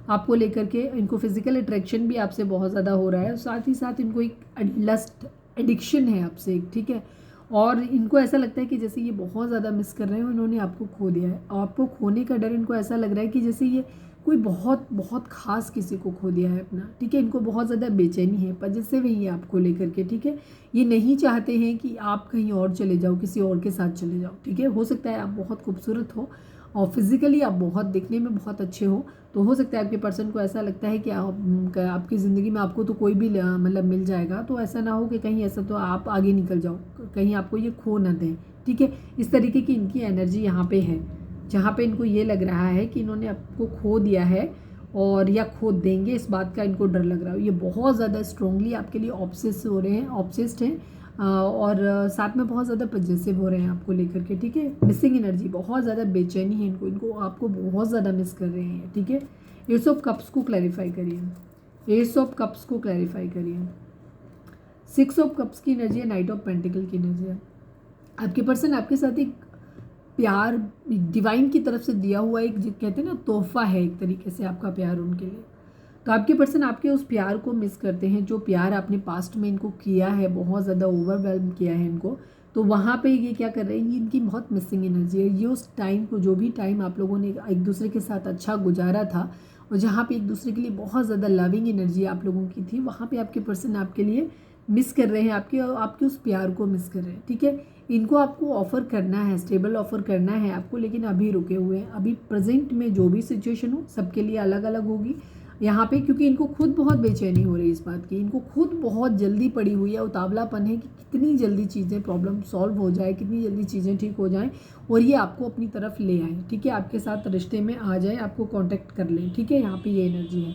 आपको लेकर के, इनको फिजिकल अट्रैक्शन भी आपसे बहुत ज़्यादा हो रहा है, साथ ही साथ इनको एक लस्ट एडिक्शन है आपसे एक, ठीक है, और इनको ऐसा लगता है कि जैसे ये बहुत ज़्यादा मिस कर रहे हैं, इन्होंने आपको खो दिया है, और आपको खोने का डर इनको ऐसा लग रहा है कि जैसे ये कोई बहुत बहुत खास किसी को खो दिया है अपना, ठीक है, इनको बहुत ज़्यादा बेचैनी है पर जिससे वही है आपको लेकर के, ठीक है, ये नहीं चाहते हैं कि आप कहीं और चले जाओ, किसी और के साथ चले जाओ, ठीक है, हो सकता है आप बहुत खूबसूरत हो और फिज़िकली आप बहुत दिखने में बहुत अच्छे हो, तो हो सकता है आपके पर्सन को ऐसा लगता है कि आपकी ज़िंदगी में आपको तो कोई भी मतलब मिल जाएगा, तो ऐसा ना हो कि कहीं ऐसा तो आप आगे निकल जाओ, कहीं आपको ये खो ना दें, ठीक है, इस तरीके की इनकी एनर्जी यहाँ पे है, जहाँ पे इनको ये लग रहा है कि इन्होंने आपको खो दिया है और या खो देंगे, इस बात का इनको डर लग रहा है, ये बहुत ज़्यादा स्ट्रांगली आपके लिए ऑब्सेस हो रहे हैं, ऑब्सेस्ड हैं, और साथ में बहुत ज़्यादा पॉजिटिव हो रहे हैं आपको लेकर के, ठीक है, मिसिंग एनर्जी, बहुत ज़्यादा बेचैनी है इनको आपको बहुत ज़्यादा मिस कर रहे हैं, ठीक है। एस ऑफ कप्स को क्लैरिफाई करिए, एस ऑफ कप्स को क्लैरिफाई करिए। 6 ऑफ कप्स की एनर्जी है, नाइट ऑफ पेंटिकल की एनर्जी है। आपके पर्सन आपके साथ एक प्यार डिवाइन की तरफ से दिया हुआ एक जो कहते हैं ना तोहफा है एक तरीके से आपका प्यार उनके लिए। तो आपके पर्सन आपके उस प्यार को मिस करते हैं जो प्यार आपने पास्ट में इनको किया है, बहुत ज़्यादा ओवरवेल्म किया है इनको। तो वहाँ पे ये क्या कर रहे हैं, ये इनकी बहुत मिसिंग एनर्जी है। ये उस टाइम को, जो भी टाइम आप लोगों ने एक दूसरे के साथ अच्छा गुजारा था और जहाँ पे एक दूसरे के लिए बहुत ज़्यादा लविंग एनर्जी आप लोगों की थी, वहाँ पे आपके पर्सन आपके लिए मिस कर रहे हैं, आपके उस प्यार को मिस कर रहे हैं। ठीक है, इनको आपको ऑफ़र करना है, स्टेबल ऑफ़र करना है आपको, लेकिन अभी रुके हुए हैं। अभी प्रेजेंट में जो भी सिचुएशन हो सबके लिए अलग अलग होगी यहाँ पे, क्योंकि इनको खुद बहुत बेचैनी हो रही है इस बात की। इनको खुद बहुत जल्दी पड़ी हुई है, उतावलापन है कि कितनी जल्दी चीज़ें प्रॉब्लम सॉल्व हो जाए, कितनी जल्दी चीज़ें ठीक हो जाएं और ये आपको अपनी तरफ ले आए। ठीक है, आपके साथ रिश्ते में आ जाए, आपको कांटेक्ट कर लें। ठीक है, यहाँ पे ये एनर्जी है।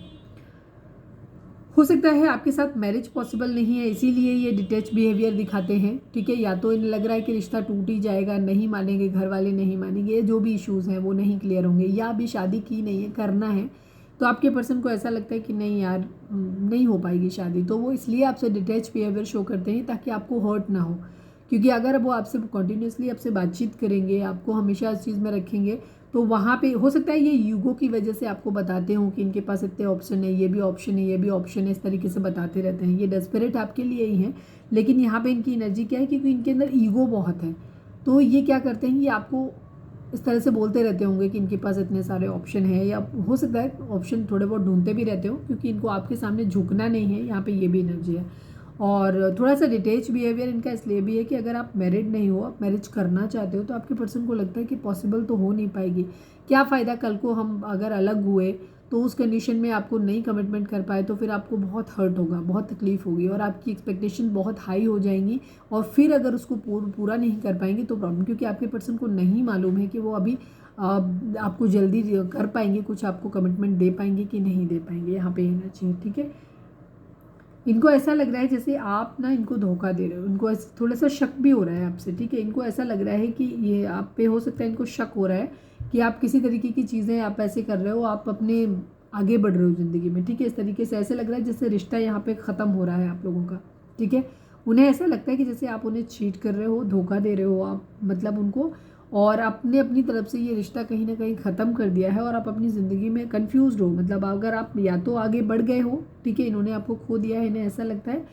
हो सकता है आपके साथ मैरिज पॉसिबल नहीं है, इसीलिए ये डिटैच बिहेवियर दिखाते हैं। ठीक है, या तो इन्हें लग रहा है कि रिश्ता टूट ही जाएगा, नहीं मानेंगे, घर वाले नहीं मानेंगे, जो भी इश्यूज़ हैं वो नहीं क्लियर होंगे, या अभी शादी की नहीं है, करना है। तो आपके पर्सन को ऐसा लगता है कि नहीं यार, नहीं हो पाएगी शादी, तो वो इसलिए आपसे डिटैच बिहेवियर शो करते हैं ताकि आपको हर्ट ना हो। क्योंकि अगर वो आपसे कंटिन्यूसली आपसे बातचीत करेंगे, आपको हमेशा इस चीज़ में रखेंगे, तो वहाँ पे हो सकता है ये ईगो की वजह से आपको बताते हों कि इनके पास इतने ऑप्शन है, ये भी ऑप्शन है, ये भी ऑप्शन है, इस तरीके से बताते रहते हैं। ये डेस्परेट आपके लिए ही हैं, लेकिन यहाँ पे इनकी एनर्जी क्या है, क्योंकि इनके अंदर ईगो बहुत है। तो ये क्या करते हैं, ये आपको इस तरह से बोलते रहते होंगे कि इनके पास इतने सारे ऑप्शन हैं, या हो सकता है ऑप्शन थोड़े बहुत ढूंढते भी रहते हो, क्योंकि इनको आपके सामने झुकना नहीं है। यहाँ पे ये भी एनर्जी है। और थोड़ा सा डिटेच बिहेवियर इनका इसलिए भी है कि अगर आप मैरिड नहीं हो, आप मैरिज करना चाहते हो, तो आपके पर्सन को लगता है कि पॉसिबल तो हो नहीं पाएगी। क्या फ़ायदा, कल को हम अगर अलग हुए तो उस कंडीशन में आपको नहीं कमिटमेंट कर पाए तो फिर आपको बहुत हर्ट होगा, बहुत तकलीफ होगी और आपकी एक्सपेक्टेशन बहुत हाई हो जाएंगी। और फिर अगर उसको पूरा नहीं कर पाएंगे तो प्रॉब्लम, क्योंकि आपके पर्सन को नहीं मालूम है कि वो अभी आपको जल्दी कर पाएंगे, कुछ आपको कमिटमेंट दे पाएंगे कि नहीं दे पाएंगे। यहाँ पे रहना चाहिए। ठीक है, इनको ऐसा लग रहा है जैसे आप ना इनको धोखा दे रहे हो, इनको थोड़ा सा शक भी हो रहा है आपसे। ठीक है, इनको ऐसा लग रहा है कि ये आप पे, हो सकता है इनको शक हो रहा है कि आप किसी तरीके की चीज़ें आप ऐसे कर रहे हो, आप अपने आगे बढ़ रहे हो ज़िंदगी में। ठीक है, इस तरीके से ऐसे लग रहा है जैसे रिश्ता यहाँ पे ख़त्म हो रहा है आप लोगों का। ठीक है, उन्हें ऐसा लगता है कि जैसे आप उन्हें चीट कर रहे हो, धोखा दे रहे हो आप, मतलब उनको, और आपने अपनी तरफ से ये रिश्ता कहीं ना कहीं ख़त्म कर दिया है और आप अपनी ज़िंदगी में कंफ्यूज हो। मतलब अगर आप या तो आगे बढ़ गए हो, ठीक है, इन्होंने आपको खो दिया है, इन्हें ऐसा लगता है,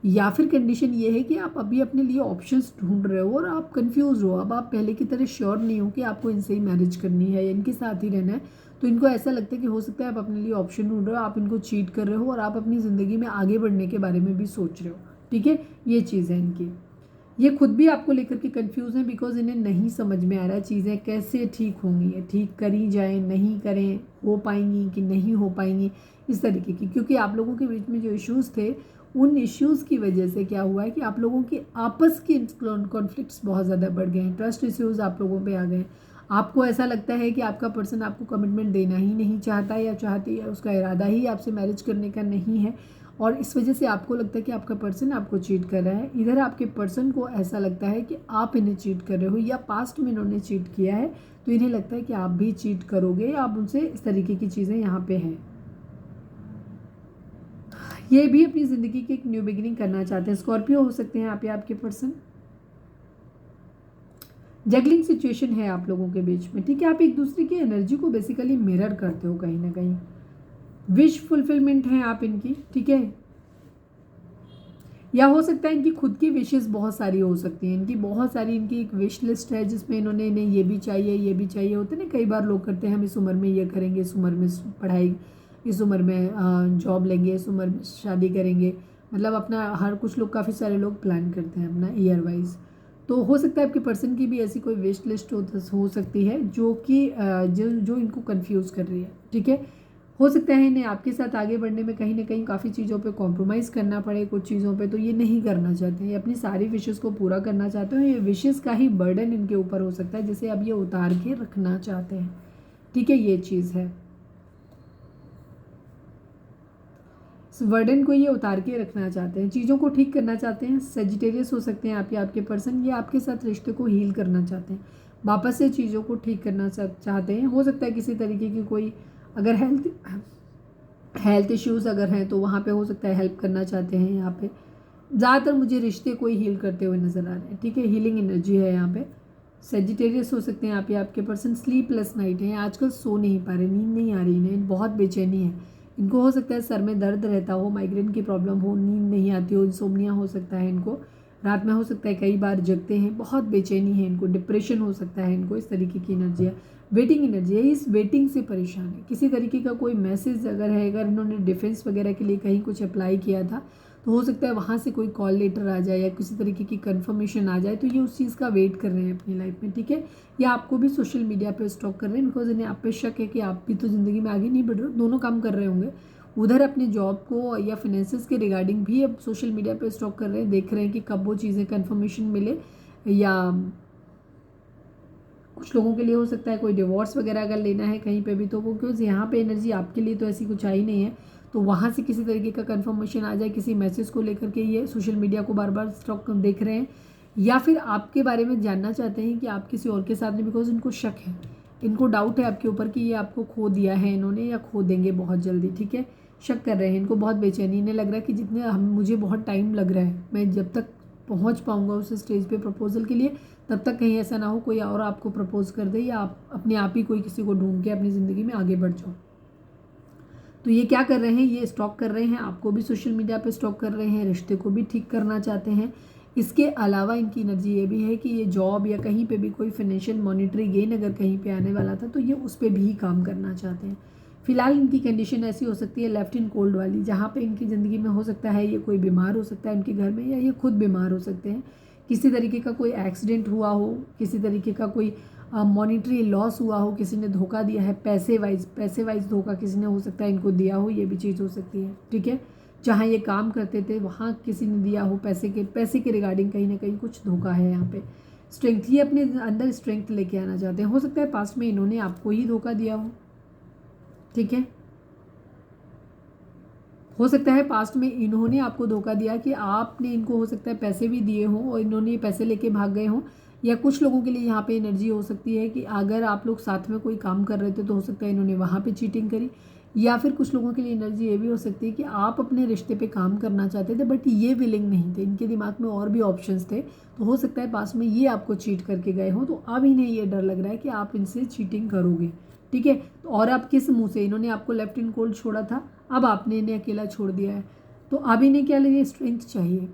या फिर कंडीशन ये है कि आप अभी अपने लिए ऑप्शंस ढूंढ रहे हो और आप कंफ्यूज हो। अब आप पहले की तरह श्योर नहीं हो कि आपको इनसे ही मैरिज करनी है या इनके साथ ही रहना है। तो इनको ऐसा लगता है कि हो सकता है आप अपने लिए ऑप्शन ढूंढ रहे हो, आप इनको चीट कर रहे हो और आप अपनी ज़िंदगी में आगे बढ़ने के बारे में भी सोच रहे हो। ठीक है, ये चीज़ है इनकी। ये खुद भी आपको लेकर के कंफ्यूज हैं, बिकॉज इन्हें नहीं समझ में आ रहा है चीज़ें कैसे ठीक होंगी, ठीक करी जाएं, नहीं करें, हो पाएंगी कि नहीं हो पाएंगी, इस तरीके की। क्योंकि आप लोगों के बीच में जो इश्यूज़ थे, उन इश्यूज़ की वजह से क्या हुआ है कि आप लोगों की आपस की कॉन्फ्लिक्ट्स बहुत ज़्यादा बढ़ गए हैं, ट्रस्ट इश्यूज़ आप लोगों पे आ गए। आपको ऐसा लगता है कि आपका पर्सन आपको कमिटमेंट देना ही नहीं चाहता है, या चाहती है, उसका इरादा ही आपसे मैरिज करने का नहीं है, और इस वजह से आपको लगता है कि आपका पर्सन आपको चीट कर रहा है। इधर आपके पर्सन को ऐसा लगता है कि आप इन्हें चीट कर रहे हो, या पास्ट में इन्होंने चीट किया है, तो इन्हें लगता है कि आप भी चीट करोगे, या आप उनसे इस तरीके की चीज़ें यहाँ पे हैं। ये भी अपनी ज़िंदगी की एक न्यू बिगिनिंग करना चाहते हैं। स्कॉर्पियो हो सकते हैं आप या आपके पर्सन। जगलिंग सिचुएशन है आप लोगों के बीच में। ठीक है, आप एक दूसरे की एनर्जी को बेसिकली मिरर करते हो कहीं ना कहीं। विश फुलफिलमेंट है आप इनकी। ठीक है, या हो सकता है इनकी खुद की विशेस बहुत सारी हो सकती हैं, इनकी बहुत सारी, इनकी एक विश लिस्ट है जिसमें इन्होंने, इन्हें ये भी चाहिए, ये भी चाहिए। होते ना कई बार लोग करते हैं, हम इस उम्र में ये करेंगे, इस उम्र में पढ़ाई, इस उम्र में जॉब लेंगे, इस उम्र में शादी करेंगे। मतलब अपना हर कुछ लोग, काफ़ी सारे लोग प्लान करते हैं अपना ईयर वाइज। तो हो सकता है आपके पर्सन की भी ऐसी कोई विश लिस्ट हो सकती है जो कि जो इनको कंफ्यूज कर रही है। ठीक है, हो सकता है इन्हें आपके साथ आगे बढ़ने में कहीं ना कहीं काफ़ी चीज़ों पे कॉम्प्रोमाइज़ करना पड़े, कुछ चीज़ों पे, तो ये नहीं करना चाहते हैं, ये अपनी सारी विशेस को पूरा करना चाहते हैं। ये विशेस का ही बर्डन इनके ऊपर हो सकता है, जिसे अब ये उतार के रखना चाहते हैं। ठीक है, ये चीज़ है, इस बर्डन को ये उतार के रखना चाहते हैं, चीज़ों को ठीक करना चाहते हैं। सेजिटेरियस हो सकते हैं आप या आपके पर्सन, ये आपके साथ रिश्ते को हील करना चाहते हैं, वापस से चीज़ों को ठीक करना चाहते हैं। हो सकता है किसी तरीके की कोई, अगर हेल्थ इश्यूज़ अगर हैं तो वहाँ पे हो सकता है हेल्प करना चाहते हैं। यहाँ पे ज़्यादातर मुझे रिश्ते को ही हील करते हुए नज़र आ रहे हैं। ठीक है, हीलिंग एनर्जी है यहाँ पे। सेजिटेरियस हो सकते हैं आप या आपके पर्सन स्लीपलेस नाइट है, आजकल सो नहीं पा रहे, नींद नहीं आ रही इन्हें, बहुत बेचैनी है इनको, हो सकता है सर में दर्द रहता हो, माइग्रेन की प्रॉब्लम हो, नींद नहीं आती हो, इंसोम्निया हो सकता है इनको, रात में हो सकता है कई बार जगते हैं, बहुत बेचैनी है इनको, डिप्रेशन हो सकता है इनको, इस तरीके की एनर्जी है। वेटिंग एनर्जी है, इस वेटिंग से परेशान है, किसी तरीके का कोई मैसेज अगर है, अगर इन्होंने डिफेंस वगैरह के लिए कहीं कुछ अप्लाई किया था तो हो सकता है वहाँ से कोई कॉल लेटर आ जाए या किसी तरीके की कंफर्मेशन आ जाए, तो ये उस चीज़ का वेट कर रहे हैं अपनी लाइफ में, ठीक है। या आपको भी सोशल मीडिया पे स्टॉक कर रहे हैं बिकॉज इन्हें आप पे शक है कि आप भी तो ज़िंदगी में आगे नहीं बढ़ रहे हो, दोनों काम कर रहे होंगे, उधर अपने जॉब को या फाइनेंसेस के रिगार्डिंग भी अब सोशल मीडिया पे स्टॉक कर रहे हैं, देख रहे हैं कि कब वो चीज़ें कंफर्मेशन मिले, या कुछ लोगों के लिए हो सकता है कोई डिवोर्स वगैरह अगर लेना है कहीं पे भी, तो वो क्योंकि यहाँ पे एनर्जी आपके लिए तो ऐसी कुछ आई नहीं है, तो वहाँ से किसी तरीके का कंफर्मेशन आ जाए किसी मैसेज को लेकर के, ये सोशल मीडिया को बार बार स्टॉक देख रहे हैं, या फिर आपके बारे में जानना चाहते हैं कि आप किसी और के साथ नहीं, बिकॉज इनको शक है, इनको डाउट है आपके ऊपर कि ये आपको खो दिया है इन्होंने या खो देंगे बहुत जल्दी, ठीक है। शक कर रहे हैं, इनको बहुत बेचैनी, इन्हें लग रहा है कि जितने मुझे बहुत टाइम लग रहा है, मैं जब तक पहुंच पाऊंगा उस स्टेज पे प्रपोजल के लिए, तब तक कहीं ऐसा ना हो कोई और आपको प्रपोज कर दे, या आप अपने आप ही कोई किसी को ढूंढ के अपनी ज़िंदगी में आगे बढ़ जाओ। तो ये क्या कर रहे हैं, ये स्टॉक कर रहे हैं, आपको भी सोशल मीडिया पे स्टॉक कर रहे हैं, रिश्ते को भी ठीक करना चाहते हैं। इसके अलावा इनकी एनर्जी ये भी है कि ये जॉब या कहीं पे भी कोई फाइनेंशियल मॉनिटरी गेन अगर कहीं पे आने वाला था तो ये उस पर भी काम करना चाहते हैं। फिलहाल इनकी कंडीशन ऐसी हो सकती है लेफ्ट इन कोल्ड वाली, जहाँ पे इनकी ज़िंदगी में हो सकता है ये कोई बीमार हो सकता है इनके घर में, या ये खुद बीमार हो सकते हैं, किसी तरीके का कोई एक्सीडेंट हुआ हो, किसी तरीके का कोई मॉनिटरी लॉस हुआ हो, किसी ने धोखा दिया है, पैसे वाइज धोखा किसी ने हो सकता है इनको दिया हो, ये भी चीज़ हो सकती है, ठीक है। जहाँ ये काम करते थे वहाँ किसी ने दिया हो पैसे के रिगार्डिंग कहीं ना कहीं कुछ धोखा है यहाँ पे। स्ट्रेंथ, ये अपने अंदर स्ट्रेंथ लेके आना चाहते हैं, हो सकता है पास्ट में इन्होंने आपको ही धोखा दिया हो, ठीक है। हो सकता है पास्ट में इन्होंने आपको धोखा दिया कि आपने इनको हो सकता है पैसे भी दिए हों और इन्होंने ये पैसे लेके भाग गए हों, या कुछ लोगों के लिए यहाँ पे एनर्जी हो सकती है कि अगर आप लोग साथ में कोई काम कर रहे थे तो हो सकता है इन्होंने वहाँ पे चीटिंग करी, या फिर कुछ लोगों के लिए एनर्जी ये भी हो सकती है कि आप अपने रिश्ते पे काम करना चाहते थे बट ये विलिंग नहीं थे, इनके दिमाग में और भी ऑप्शंस थे, तो हो सकता है पास में ये आपको चीट करके गए हों, तो अब इन्हें ये डर लग रहा है कि आप इनसे चीटिंग करोगे, ठीक है। तो और आप किस मुंह से, इन्होंने आपको लेफ्ट इन कोल्ड छोड़ा था, अब आपने इन्हें अकेला छोड़ दिया है, तो अब इन्हें क्या लगे, स्ट्रेंथ चाहिए,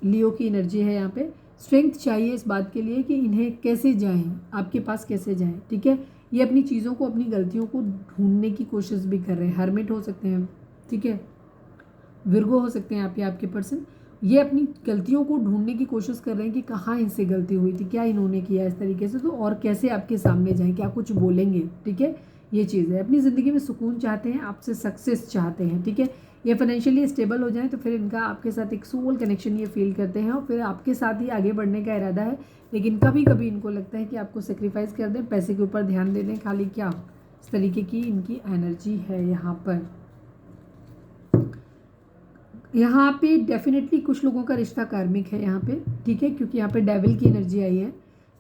लियो की एनर्जी है यहाँ पे, स्ट्रेंथ चाहिए इस बात के लिए कि इन्हें कैसे जाएं, आपके पास कैसे जाएं, ठीक है। ये अपनी चीज़ों को, अपनी गलतियों को ढूंढने की कोशिश भी कर रहे हैं, हर्मिट हो सकते हैं, ठीक है, विर्गो हो सकते हैं आप या आपके पर्सन, ये अपनी गलतियों को ढूंढने की कोशिश कर रहे हैं कि कहाँ इनसे गलती हुई थी, क्या इन्होंने किया इस तरीके से, तो और कैसे आपके सामने जाएं, क्या कुछ बोलेंगे, ठीक है। ये चीज़ है, अपनी ज़िंदगी में सुकून चाहते हैं, आपसे सक्सेस चाहते हैं, ठीक है। ये फाइनेंशियली स्टेबल हो जाएं तो फिर इनका आपके साथ एक सोल कनेक्शन ये फील करते हैं और फिर आपके साथ ही आगे बढ़ने का इरादा है, लेकिन कभी कभी इनको लगता है कि आपको सेक्रीफाइस कर दें, पैसे के ऊपर ध्यान दे दें खाली, क्या इस तरीके की इनकी एनर्जी है यहाँ पर। यहाँ पे डेफिनेटली कुछ लोगों का रिश्ता कार्मिक है यहाँ पे, ठीक है, क्योंकि यहाँ पे डेविल की एनर्जी आई है,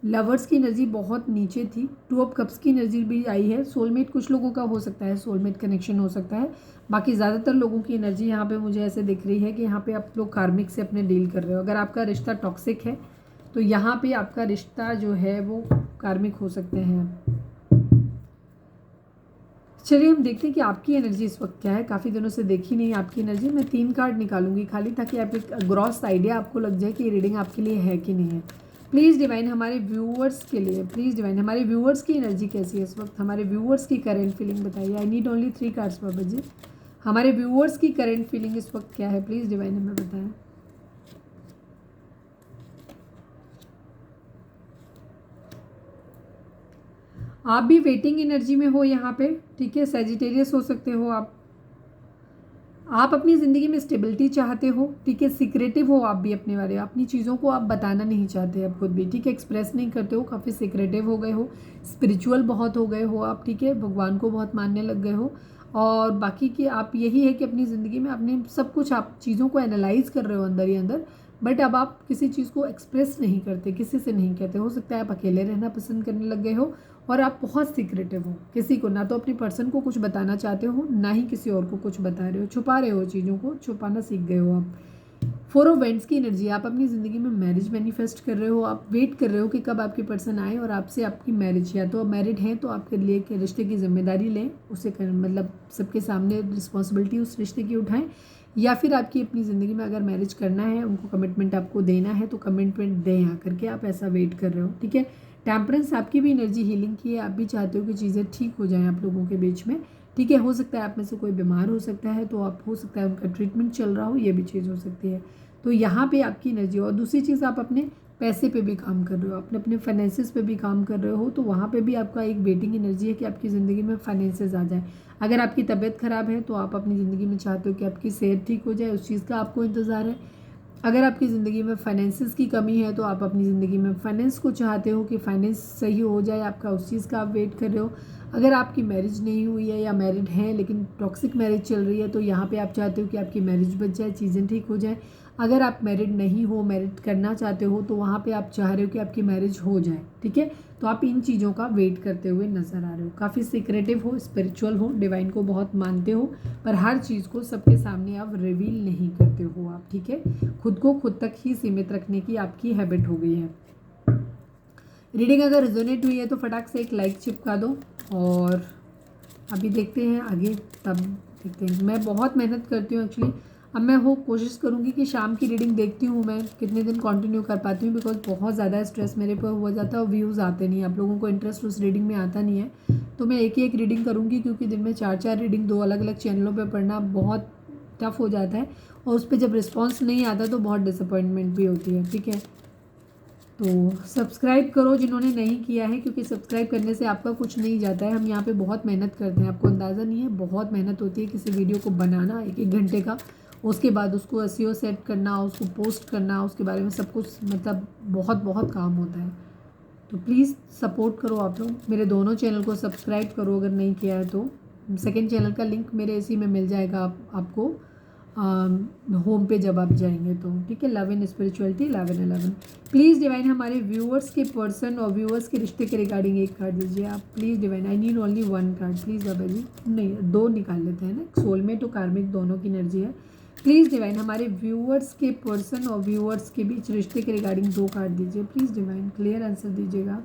लवर्स की एनर्जी बहुत नीचे थी, 2 ऑफ कप्स की एनर्जी भी आई है, सोलमेट कुछ लोगों का हो सकता है, सोलमेट कनेक्शन हो सकता है, बाकी ज़्यादातर लोगों की एनर्जी यहाँ पे मुझे ऐसे दिख रही है कि यहाँ पे आप लोग कार्मिक से अपने डील कर रहे हो। अगर आपका रिश्ता टॉक्सिक है तो यहाँ पे आपका रिश्ता जो है वो कार्मिक हो सकते हैं। चलिए हम देखते हैं कि आपकी एनर्जी इस वक्त क्या है, काफ़ी दिनों से देखी नहीं आपकी एनर्जी, मैं 3 कार्ड निकालूंगी खाली ताकि आप एक ग्रॉस आइडिया आपको लग जाए कि रीडिंग आपके लिए है कि नहीं है। प्लीज़ डिवाइन हमारे व्यूअर्स के लिए, प्लीज़ डिवाइन हमारे व्यूअर्स की एनर्जी कैसी है इस वक्त, हमारे व्यूअर्स की करंट फीलिंग बताइए। आई नीड ओनली 3 कार्ड्स बाबा जी, हमारे व्यूअर्स की करंट फीलिंग इस वक्त क्या है, प्लीज़ डिवाइन हमें बताएं। आप भी वेटिंग एनर्जी में हो यहाँ पे, ठीक है, सैजिटेरियस हो सकते हो आप अपनी ज़िंदगी में स्टेबिलिटी चाहते हो, ठीक है, सीक्रेटिव हो आप भी अपने बारे में, अपनी चीज़ों को आप बताना नहीं चाहते आप खुद भी, ठीक है, एक्सप्रेस नहीं करते हो, काफ़ी सीक्रेटिव हो गए हो, स्पिरिचुअल बहुत हो गए हो आप, ठीक है, भगवान को बहुत मानने लग गए हो, और बाकी की आप यही है कि अपनी ज़िंदगी में अपने सब कुछ आप चीज़ों को एनालाइज कर रहे हो अंदर ही अंदर, बट अब आप किसी चीज़ को एक्सप्रेस नहीं करते, किसी से नहीं कहते, हो सकता है आप अकेले रहना पसंद करने लग गए हो और आप बहुत सीक्रेटिव हो, किसी को ना तो अपने पर्सन को कुछ बताना चाहते हो, ना ही किसी और को कुछ बता रहे हो, छुपा रहे हो, चीज़ों को छुपाना सीख गए हो आप। 4 ऑफ वेंट्स की एनर्जी, आप अपनी ज़िंदगी में मैरिज मैनिफेस्ट कर रहे हो, आप वेट कर रहे हो कि कब आपके पर्सन आए और आपसे आपकी मैरिज, या तो आप मैरिड हैं तो आपके लिए के रिश्ते की जिम्मेदारी लें, उसे मतलब सबके सामने रिस्पॉन्सिबिलिटी उस रिश्ते की उठाएं, या फिर आपकी अपनी ज़िंदगी में अगर मैरिज करना है, उनको कमिटमेंट आपको देना है तो कमिटमेंट दें आकर के, आप ऐसा वेट कर रहे हो, ठीक है। टेम्परेंस, आपकी भी एनर्जी हीलिंग की है, आप भी चाहते हो कि चीज़ें ठीक हो जाएं आप लोगों के बीच में, ठीक है। हो सकता है आप में से कोई बीमार हो सकता है, तो आप हो सकता है उनका ट्रीटमेंट चल रहा हो, ये भी चीज़ हो सकती है। तो यहाँ पे आपकी एनर्जी, और दूसरी चीज़ आप अपने पैसे पे भी काम कर रहे हो, अपने फाइनेंसेस पे भी काम कर रहे हो, तो वहाँ पे भी आपका एक वेटिंग एनर्जी है कि आपकी ज़िंदगी में फाइनेंसेस आ जाए। अगर आपकी तबीयत ख़राब है तो आप अपनी ज़िंदगी में चाहते हो कि आपकी सेहत ठीक हो जाए, उस चीज़ का आपको इंतज़ार है। अगर आपकी ज़िंदगी में फाइनेंसेस की कमी है तो आप अपनी ज़िंदगी में फाइनेंस को चाहते हो कि फाइनेंस सही हो जाए आपका, उस चीज़ का आप वेट कर रहे हो। अगर आपकी मैरिज नहीं हुई है या मैरिड है लेकिन टॉक्सिक मैरिज चल रही है, तो यहाँ पे आप चाहते हो कि आपकी मैरिज बच जाए, चीज़ें ठीक हो जाए। अगर आप मैरिड नहीं हो, मैरिड करना चाहते हो, तो वहाँ पे आप चाह रहे हो कि आपकी मैरिज हो जाए, ठीक है। तो आप इन चीज़ों का वेट करते हुए नज़र आ रहे हो। काफ़ी सीक्रेटिव हो, स्पिरिचुअल हो, डिवाइन को बहुत मानते हो, पर हर चीज़ को सबके सामने आप रिवील नहीं करते हो आप, ठीक है। खुद को खुद तक ही सीमित रखने की आपकी हैबिट हो गई है। रीडिंग अगर रिजोनेट हुई है तो फटाक से एक लाइक चिपका दो, और अभी देखते हैं आगे, तब देखते हैं। मैं बहुत मेहनत करती हूँ एक्चुअली, अब मैं कोशिश करूँगी कि शाम की रीडिंग देखती हूँ मैं कितने दिन कंटिन्यू कर पाती हूँ, बिकॉज बहुत ज़्यादा स्ट्रेस मेरे पर हो जाता है और व्यूज़ आते नहीं, आप लोगों को इंटरेस्ट उस रीडिंग में आता नहीं है। तो मैं एक ही एक रीडिंग करूँगी, क्योंकि दिन में 4-4 रीडिंग 2 अलग अलग चैनलों पर पढ़ना बहुत टफ हो जाता है, और उस पर जब रिस्पॉन्स नहीं आता तो बहुत डिसअपॉइंटमेंट भी होती है, ठीक है। तो सब्सक्राइब करो जिन्होंने नहीं किया है, क्योंकि सब्सक्राइब करने से आपका कुछ नहीं जाता है। हम यहाँ पे बहुत मेहनत करते हैं, आपको अंदाज़ा नहीं है, बहुत मेहनत होती है किसी वीडियो को बनाना 1-1 घंटे का, उसके बाद उसको एसईओ सेट करना, उसको पोस्ट करना, उसके बारे में सब कुछ, मतलब बहुत बहुत काम होता है। तो प्लीज़ सपोर्ट करो आप लोग, मेरे दोनों चैनल को सब्सक्राइब करो अगर नहीं किया है तो। सेकेंड चैनल का लिंक मेरे इसी में मिल जाएगा आपको होम पे जब आप जाएंगे तो, ठीक है। Love in spirituality 1111। Please divine हमारे व्यूअर्स के पर्सन और व्यूअर्स के रिश्ते के रिगार्डिंग एक कार्ड दीजिए आप, please divine. I need only 1 card please Baba ji, नहीं 2 निकाल लेते हैं ना, सोलमेट और कार्मिक दोनों की एनर्जी है। प्लीज़ डिवाइन हमारे व्यूअर्स के पर्सन और व्यूअर्स के बीच रिश्ते के रिगार्डिंग 2 कार्ड दीजिए प्लीज़ डिवाइन, क्लियर आंसर दीजिएगा।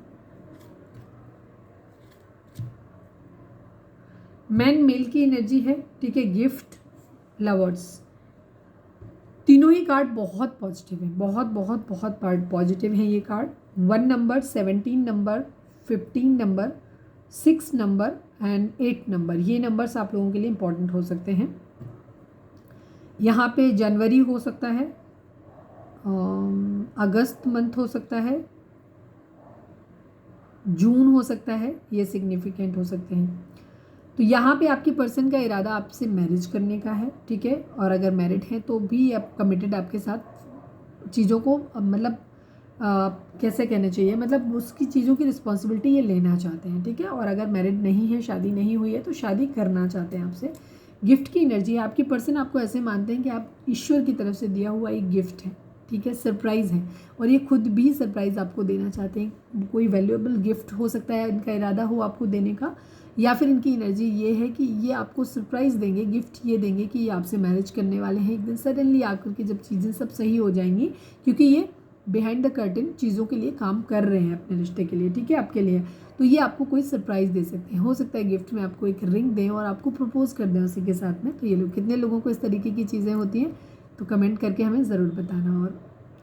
मैन मेल की एनर्जी है, ठीक है। गिफ्ट, लवर्स, तीनों ही कार्ड बहुत पॉजिटिव है, बहुत बहुत बहुत पॉजिटिव है ये card. 1 number, 17 number, 15 number, 6 number and 8 number, ये नंबर्स आप लोगों के लिए इंपॉर्टेंट हो सकते हैं। यहाँ पे जनवरी हो सकता है, अगस्त मंथ हो सकता है, जून हो सकता है, ये सिग्निफिकेंट हो सकते हैं। तो यहाँ पे आपके पर्सन का इरादा आपसे मैरिज करने का है, ठीक है। और अगर मैरिड है तो भी आप कमिटेड आपके साथ चीज़ों को, मतलब कैसे कहना चाहिए, मतलब उसकी चीज़ों की रिस्पॉन्सिबिलिटी ये लेना चाहते हैं, ठीक है। और अगर मैरिड नहीं है, शादी नहीं हुई है, तो शादी करना चाहते हैं आपसे। गिफ्ट की एनर्जी है, आपके पर्सन आपको ऐसे मानते हैं कि आप ईश्वर की तरफ से दिया हुआ एक गिफ्ट है, ठीक है, सरप्राइज़ है, और ये खुद भी सरप्राइज़ आपको देना चाहते हैं। कोई वैल्यूएबल गिफ्ट हो सकता है, इनका इरादा हो आपको देने का, या फिर इनकी एनर्जी ये है कि ये आपको सरप्राइज़ देंगे, गिफ्ट ये देंगे कि ये आपसे मैरिज करने वाले हैं एक दिन सडनली आकर के, जब चीज़ें सब सही हो जाएंगी, क्योंकि ये बिहाइंड द कर्टन चीज़ों के लिए काम कर रहे हैं अपने रिश्ते के लिए, ठीक है, आपके लिए। तो ये आपको कोई सरप्राइज़ दे सकते हैं, हो सकता है गिफ्ट में आपको एक रिंग दें और आपको प्रपोज कर दें उसी के साथ में। तो ये लोग, कितने लोगों को इस तरीके की चीज़ें होती हैं, तो कमेंट करके हमें ज़रूर बताना, और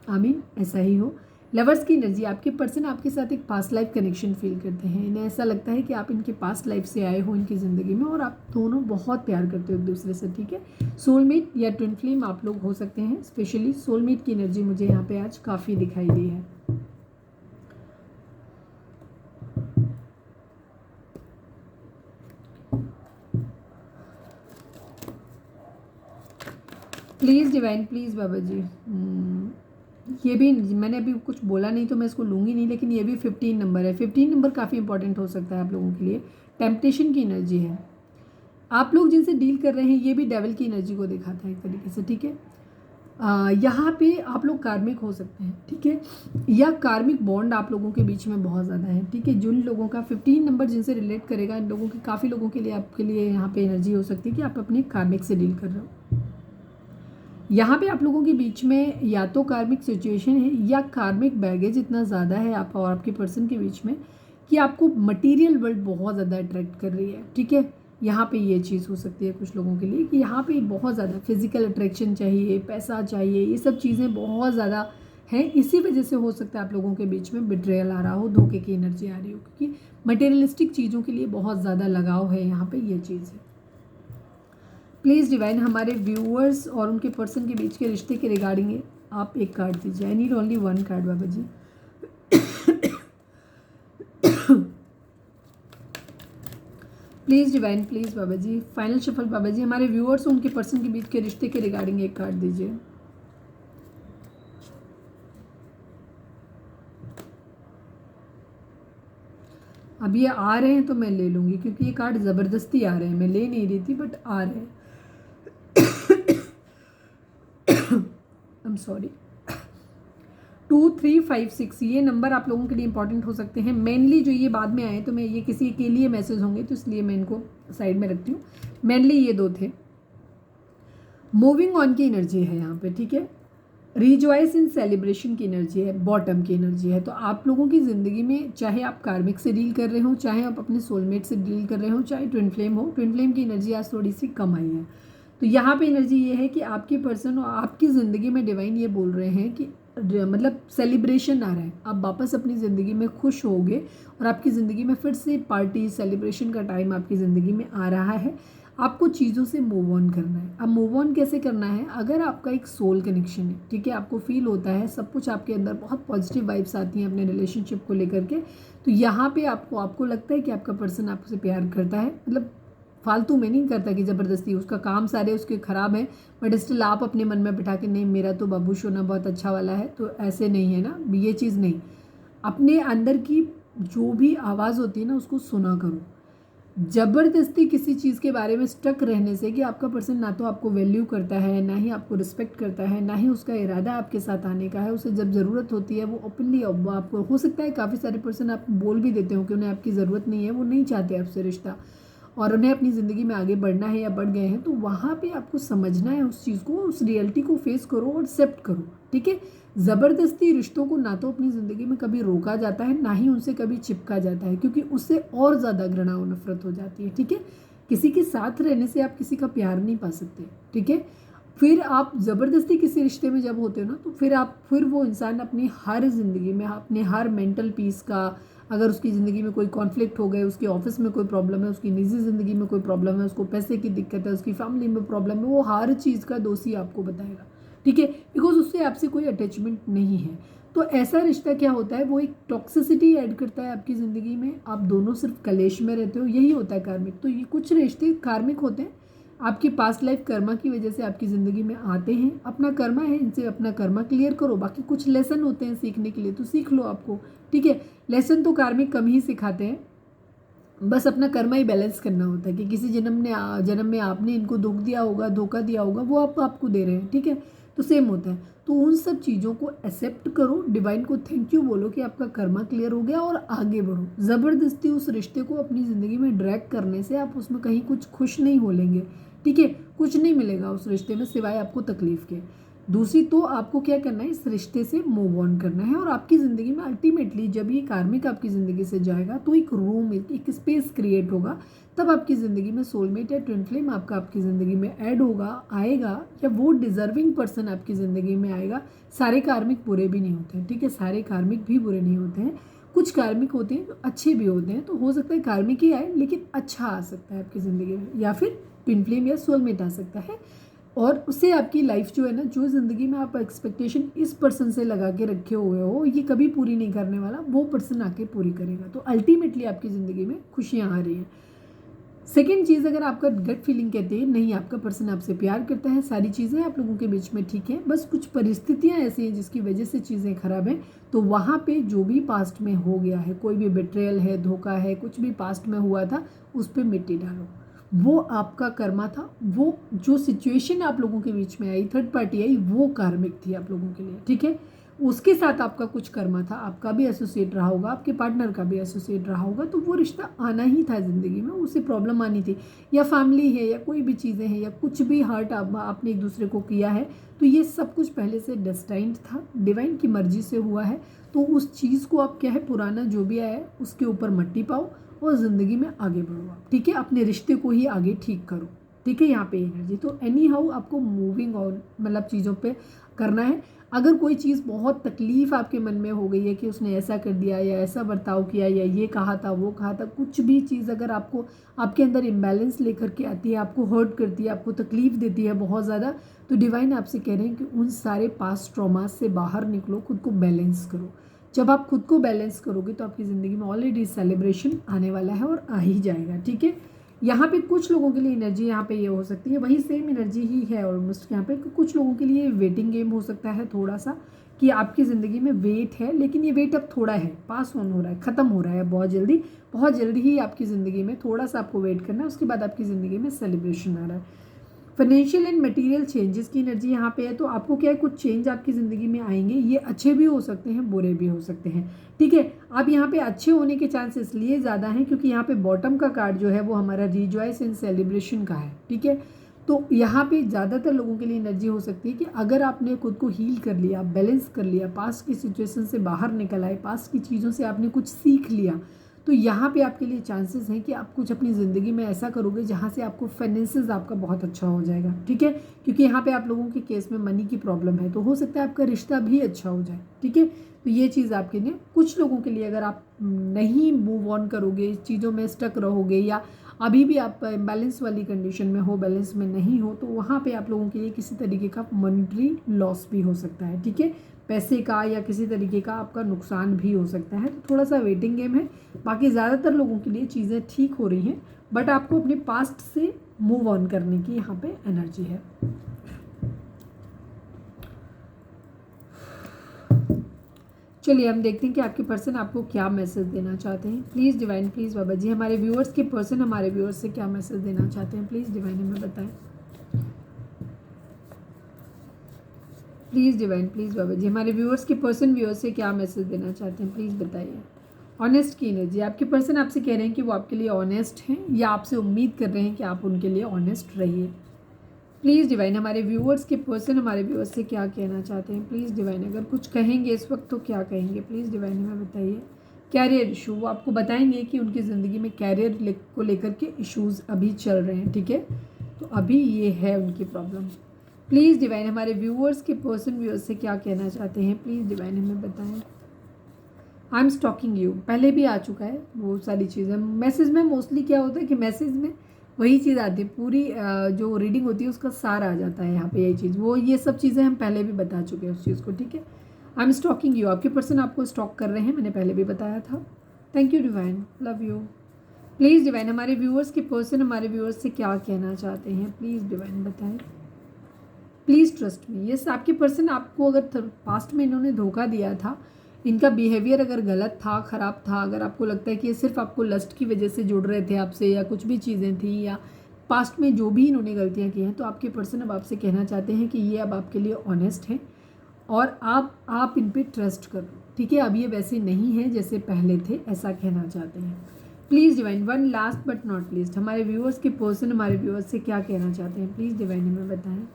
आमीन ऐसा ही हो। लवर्स की एनर्जी, आपके पर्सन आपके साथ एक पास्ट लाइफ कनेक्शन फील करते हैं, इन्हें ऐसा लगता है कि आप इनके पास्ट लाइफ से आए हो इनकी ज़िंदगी में, और आप दोनों बहुत प्यार करते हो एक दूसरे से, ठीक है। सोलमेट या ट्विन फ्लेम आप लोग हो सकते हैं, स्पेशली सोलमेट की एनर्जी मुझे यहाँ पे आज काफ़ी दिखाई दी है। प्लीज़ डिवाइन, प्लीज़ बाबा जी। ये भी मैंने अभी कुछ बोला नहीं तो मैं इसको लूँगी नहीं, लेकिन ये भी 15 नंबर है। 15 नंबर काफ़ी इंपॉर्टेंट हो सकता है आप लोगों के लिए। टेम्पटेशन की एनर्जी है, आप लोग जिनसे डील कर रहे हैं ये भी डेविल की एनर्जी को दिखाता है एक तरीके से, ठीक है। यहाँ पे आप लोग कार्मिक हो सकते हैं, ठीक है, या कार्मिक बॉन्ड आप लोगों के बीच में बहुत ज़्यादा है, ठीक है। जिन लोगों का 15 नंबर जिनसे रिलेट करेगा, इन लोगों की, काफ़ी लोगों के लिए आपके लिए यहाँ पे एनर्जी हो सकती है कि आप अपने कार्मिक से डील कर रहे हो। यहाँ पे आप लोगों के बीच में या तो कार्मिक सिचुएशन है या कार्मिक बैगेज इतना ज़्यादा है आप और आपके पर्सन के बीच में कि आपको मटेरियल वर्ल्ड बहुत ज़्यादा अट्रैक्ट कर रही है, ठीक है। यहाँ पे ये चीज़ हो सकती है कुछ लोगों के लिए कि यहाँ पे बहुत ज़्यादा फिजिकल अट्रैक्शन चाहिए, पैसा चाहिए, ये सब चीज़ें बहुत ज़्यादा हैं। इसी वजह से हो सकता है आप लोगों के बीच में बिट्रेयल आ रहा हो, धोखे की एनर्जी आ रही हो, क्योंकि मटेरियलिस्टिक चीज़ों के लिए बहुत ज़्यादा लगाव है। यहाँ पे ये चीज़ है। प्लीज़ डिवाइन हमारे व्यूअर्स और उनके पर्सन के बीच के रिश्ते के रिगार्डिंग आप एक कार्ड दीजिए। I need only one card Baba ji. Please divine, please Baba ji. Final shuffle Baba ji, हमारे व्यूअर्स और उनके पर्सन के बीच के रिश्ते के रिगार्डिंग एक कार्ड दीजिए। अब ये आ रहे हैं तो मैं ले लूँगी, क्योंकि ये कार्ड ज़बरदस्ती आ रहे हैं, मैं ले नहीं रही थी बट आ रहे हैं। I am sorry. 2 3 5 6 ये नंबर आप लोगों के लिए इंपॉर्टेंट हो सकते हैं। मेनली जो ये बाद में आए तो मैं ये किसी के लिए मैसेज होंगे तो इसलिए मैं इनको साइड में रखती हूँ। मेनली ये 2 थे। मूविंग ऑन की एनर्जी है यहाँ पे, ठीक है। रिजॉइस इन सेलिब्रेशन की एनर्जी है, बॉटम की एनर्जी है। तो आप लोगों की ज़िंदगी में चाहे आप कार्मिक से डील कर रहे हो, चाहे आप अपने सोलमेट से डील कर रहे हो, चाहे ट्विन फ्लेम हो, ट्विन फ्लेम की एनर्जी आज थोड़ी सी कम आई है। तो यहाँ पे एनर्जी ये है कि आपके पर्सन और आपकी ज़िंदगी में डिवाइन ये बोल रहे हैं कि मतलब सेलिब्रेशन आ रहा है, आप वापस अपनी ज़िंदगी में खुश होगे और आपकी ज़िंदगी में फिर से पार्टी सेलिब्रेशन का टाइम आपकी ज़िंदगी में आ रहा है। आपको चीज़ों से मूव ऑन करना है। अब मूव ऑन कैसे करना है? अगर आपका एक सोल कनेक्शन है, ठीक है, आपको फील होता है सब कुछ आपके अंदर बहुत पॉजिटिव वाइब्स आती हैं अपने रिलेशनशिप को लेकर के, तो यहाँ पे आपको लगता है कि आपका पर्सन आपसे प्यार करता है, मतलब फालतू में नहीं करता कि ज़बरदस्ती, उसका काम सारे उसके ख़राब है बट स्टिल आप अपने मन में बिठा के नहीं मेरा तो बाबू सोना बहुत अच्छा वाला है, तो ऐसे नहीं है ना, ये चीज़ नहीं। अपने अंदर की जो भी आवाज़ होती है ना उसको सुना करो। ज़बरदस्ती किसी चीज़ के बारे में स्टक रहने से कि आपका पर्सन ना तो आपको वैल्यू करता है, ना ही आपको रिस्पेक्ट करता है, ना ही उसका इरादा आपके साथ आने का है। उसे जब ज़रूरत होती है वो ओपनली आपको, हो सकता है काफ़ी सारे पर्सन आप बोल भी देते हो कि उन्हें आपकी ज़रूरत नहीं है, वो नहीं चाहते आपसे रिश्ता और उन्हें अपनी ज़िंदगी में आगे बढ़ना है या बढ़ गए हैं, तो वहाँ पे आपको समझना है उस चीज़ को, उस रियलिटी को फेस करो और एक्सेप्ट करो, ठीक है। ज़बरदस्ती रिश्तों को ना तो अपनी ज़िंदगी में कभी रोका जाता है, ना ही उनसे कभी चिपका जाता है, क्योंकि उससे और ज़्यादा घृणा और नफरत हो जाती है, ठीक है। किसी के साथ रहने से आप किसी का प्यार नहीं पा सकते, ठीक है। फिर आप ज़बरदस्ती किसी रिश्ते में जब होते हो ना, तो फिर वो इंसान अपनी हर ज़िंदगी में, अपने हर मेंटल पीस का, अगर उसकी ज़िंदगी में कोई कॉन्फ्लिक्ट हो गए, उसके ऑफिस में कोई प्रॉब्लम है, उसकी निजी ज़िंदगी में कोई प्रॉब्लम है, उसको पैसे की दिक्कत है, उसकी फैमिली में प्रॉब्लम है, वो हर चीज़ का दोषी आपको बताएगा, ठीक है, बिकॉज उससे आपसे कोई अटैचमेंट नहीं है। तो ऐसा रिश्ता क्या होता है, वो एक टॉक्सिसिटी ऐड करता है आपकी ज़िंदगी में, आप दोनों सिर्फ कलेश में रहते हो, यही होता है कार्मिक। तो ये कुछ रिश्ते कार्मिक होते हैं, आपकी पास्ट लाइफ कर्मा की वजह से आपकी ज़िंदगी में आते हैं। अपना कर्मा है, इनसे अपना कर्मा क्लियर करो। बाकी कुछ लेसन होते हैं सीखने के लिए, तो सीख लो आपको, ठीक है। लेसन तो कार्मिक कम ही सिखाते हैं, बस अपना कर्मा ही बैलेंस करना होता है कि किसी जन्म में आपने इनको दुख दिया होगा, धोखा दिया होगा, वो आपको दे रहे हैं, ठीक है। तो सेम होता है। तो उन सब चीज़ों को एक्सेप्ट करो, डिवाइन को थैंक यू बोलो कि आपका कर्मा क्लियर हो गया और आगे बढ़ो। ज़बरदस्ती उस रिश्ते को अपनी ज़िंदगी में ड्रैग करने से आप उसमें कहीं कुछ खुश नहीं हो लेंगे, ठीक है। कुछ नहीं मिलेगा उस रिश्ते में सिवाय आपको तकलीफ के। दूसरी तो आपको क्या करना है, इस रिश्ते से मूव ऑन करना है और आपकी ज़िंदगी में अल्टीमेटली जब ये कार्मिक आपकी ज़िंदगी से जाएगा तो एक रूम, एक स्पेस क्रिएट होगा, तब आपकी ज़िंदगी में सोलमेट या ट्विन फ्लेम आपकी ज़िंदगी में ऐड होगा, आएगा, या वो डिज़र्विंग पर्सन आपकी ज़िंदगी में आएगा। सारे कार्मिक बुरे भी नहीं होते हैं, ठीक है, सारे कार्मिक भी बुरे नहीं होते हैं, कुछ कार्मिक होते हैं जो अच्छे भी होते हैं। तो हो सकता है कार्मिक ही आए लेकिन अच्छा आ सकता है आपकी ज़िंदगी में, या फिर ट्विन फ्लेम या सोलमेट आ सकता है और उससे आपकी लाइफ जो है ना, जो ज़िंदगी में आप एक्सपेक्टेशन इस पर्सन से लगा के रखे हुए हो ये कभी पूरी नहीं करने वाला, वो पर्सन आके पूरी करेगा। तो अल्टीमेटली आपकी ज़िंदगी में खुशियाँ आ रही हैं। सेकेंड चीज़, अगर आपका गट फीलिंग कहते हैं नहीं आपका पर्सन आपसे प्यार करता है, सारी चीज़ें आप लोगों के बीच में ठीक है, बस कुछ परिस्थितियाँ ऐसी हैं जिसकी वजह से चीज़ें खराब हैं, तो वहाँ पे जो भी पास्ट में हो गया है, कोई भी बिट्रेयल है, धोखा है, कुछ भी पास्ट में हुआ था, उस पर मिट्टी डालो। वो आपका कर्मा था, वो जो सिचुएशन आप लोगों के बीच में आई, थर्ड पार्टी आई, वो कार्मिक थी आप लोगों के लिए, ठीक है। उसके साथ आपका कुछ कर्मा था, आपका भी एसोसिएट रहा होगा, आपके पार्टनर का भी एसोसिएट रहा होगा, तो वो रिश्ता आना ही था ज़िंदगी में, उससे प्रॉब्लम आनी थी, या फैमिली है या कोई भी चीज़ें हैं या कुछ भी हर्ट आपने एक दूसरे को किया है, तो ये सब कुछ पहले से डेस्टाइंड था, डिवाइन की मर्जी से हुआ है। तो उस चीज़ को आप क्या है, पुराना जो भी आया है उसके ऊपर मट्टी पाओ और ज़िंदगी में आगे बढ़ो आप, ठीक है। अपने रिश्ते को ही आगे ठीक करो, ठीक है। यहाँ पे एनर्जी तो एनी हाउ आपको मूविंग ऑन मतलब चीज़ों पे करना है। अगर कोई चीज़ बहुत तकलीफ़ आपके मन में हो गई है कि उसने ऐसा कर दिया या ऐसा बर्ताव किया या ये कहा था वो कहा था, कुछ भी चीज़ अगर आपको आपके अंदर इम्बैलेंस लेकर के आती है, आपको हर्ट करती है, आपको तकलीफ़ देती है बहुत ज़्यादा, तो डिवाइन आपसे कह रहे हैं कि उन सारे पास्ट ट्रॉमास से बाहर निकलो, खुद को बैलेंस करो। जब आप खुद को बैलेंस करोगे तो आपकी ज़िंदगी में ऑलरेडी सेलिब्रेशन आने वाला है और आ ही जाएगा, ठीक है। यहाँ पे कुछ लोगों के लिए एनर्जी यहाँ पे ये हो सकती है, वही सेम एनर्जी ही है ऑलमोस्ट यहाँ पे। कुछ लोगों के लिए वेटिंग गेम हो सकता है थोड़ा सा, कि आपकी ज़िंदगी में वेट है, लेकिन ये वेट अब थोड़ा है, पास ऑन हो रहा है, ख़त्म हो रहा है बहुत जल्दी ही आपकी ज़िंदगी में थोड़ा सा आपको वेट करना है, उसके बाद आपकी ज़िंदगी में सेलिब्रेशन आ रहा है। फाइनेंशियल एंड मटेरियल चेंजेस की एनर्जी यहाँ पे है, तो आपको क्या है, कुछ चेंज आपकी ज़िंदगी में आएंगे, ये अच्छे भी हो सकते हैं बुरे भी हो सकते हैं, ठीक है। अब यहाँ पे अच्छे होने के चांस इसलिए ज़्यादा हैं क्योंकि यहाँ पे बॉटम का कार्ड जो है वो हमारा रिजॉइस एंड सेलिब्रेशन का है, ठीक है। तो यहाँ पे ज़्यादातर लोगों के लिए एनर्जी हो सकती है कि अगर आपने खुद को हील कर लिया, बैलेंस कर लिया, पास्ट की सिचुएशन से बाहर निकल आए, पास्ट की चीज़ों से आपने कुछ सीख लिया, तो यहाँ पे आपके लिए चांसेस हैं कि आप कुछ अपनी ज़िंदगी में ऐसा करोगे जहाँ से आपको फाइनेंसेस आपका बहुत अच्छा हो जाएगा, ठीक है। क्योंकि यहाँ पे आप लोगों के केस में मनी की प्रॉब्लम है, तो हो सकता है आपका रिश्ता भी अच्छा हो जाए, ठीक है। तो ये चीज़ आपके लिए, कुछ लोगों के लिए अगर आप नहीं मूव ऑन करोगे, चीज़ों में स्टक रहोगे या अभी भी आप बैलेंस वाली कंडीशन में हो, बैलेंस में नहीं हो, तो वहाँ पे आप लोगों के लिए किसी तरीके का मॉनेटरी लॉस भी हो सकता है, ठीक है। पैसे का या किसी तरीके का आपका नुकसान भी हो सकता है, तो थोड़ा सा वेटिंग गेम है। बाकी ज़्यादातर लोगों के लिए चीज़ें ठीक हो रही हैं, बट आपको अपने पास्ट से मूव ऑन करने की यहाँ पे एनर्जी है। चलिए हम देखते हैं कि आपके पर्सन आपको क्या मैसेज देना चाहते हैं। Please divine, please Baba ji, हमारे व्यूअर्स के पर्सन हमारे व्यूअर्स से क्या मैसेज देना चाहते हैं, प्लीज़ डिवाइन हमें बताएं। Please divine, please Baba ji, हमारे व्यूअर्स के पर्सन व्यूअर्स से क्या मैसेज देना चाहते हैं, प्लीज़ बताइए। ऑनेस्ट की एनर्जी, आपके पर्सन आपसे कह रहे हैं कि वो आपके लिए ऑनेस्ट हैं या आपसे उम्मीद कर रहे हैं कि आप उनके लिए ऑनेस्ट रहिए। प्लीज़ डिवाइन, हमारे व्यूअर्स के पर्सन हमारे व्यूअर्स से क्या कहना चाहते हैं, प्लीज़ डिवाइन, अगर कुछ कहेंगे इस वक्त तो क्या कहेंगे, प्लीज़ डिवाइन हमें बताइए। कैरियर इशू, वो आपको बताएंगे कि उनकी ज़िंदगी में कैरियर को लेकर के इश्यूज़ अभी चल रहे हैं, ठीक है। तो अभी ये है उनकी प्रॉब्लम। प्लीज़ डिवाइन, हमारे व्यूअर्स के पर्सन व्यूअर्स से क्या कहना चाहते हैं, प्लीज़ डिवाइन हमें बताएं। आई एम स्टॉकिंग यू, पहले भी आ चुका है वो सारी चीज़ें। मैसेज में मोस्टली क्या होता है कि मैसेज में वही चीज़ आती है, पूरी जो रीडिंग होती है उसका सार आ जाता है यहाँ पे, यही चीज़, वो ये सब चीज़ें हम पहले भी बता चुके हैं उस चीज़ को, ठीक है। आई एम स्टॉकिंग यू, आपके पर्सन आपको स्टॉक कर रहे हैं, मैंने पहले भी बताया था। Thank you divine, love you. Please divine, हमारे व्यूअर्स के पर्सन हमारे व्यूअर्स से क्या कहना चाहते हैं, प्लीज़ डिवाइन बताएं। प्लीज़ ट्रस्ट मी, यस, आपके पर्सन आपको अगर पास्ट में इन्होंने धोखा दिया था, इनका बिहेवियर अगर गलत था, ख़राब था, अगर आपको लगता है कि ये सिर्फ आपको लस्ट की वजह से जुड़ रहे थे आपसे या कुछ भी चीज़ें थी या पास्ट में जो भी इन्होंने गलतियां की हैं, तो आपके पर्सन अब आपसे कहना चाहते हैं कि ये अब आपके लिए ऑनेस्ट हैं और आप इन पर ट्रस्ट करो, ठीक है। अब ये वैसे नहीं है जैसे पहले थे, ऐसा कहना चाहते हैं। Please divine, one last but not least, हमारे व्यूअर्स के पर्सन हमारे व्यूअर्स से क्या कहना चाहते हैं, प्लीज़ डिवाइन हमें बताएं।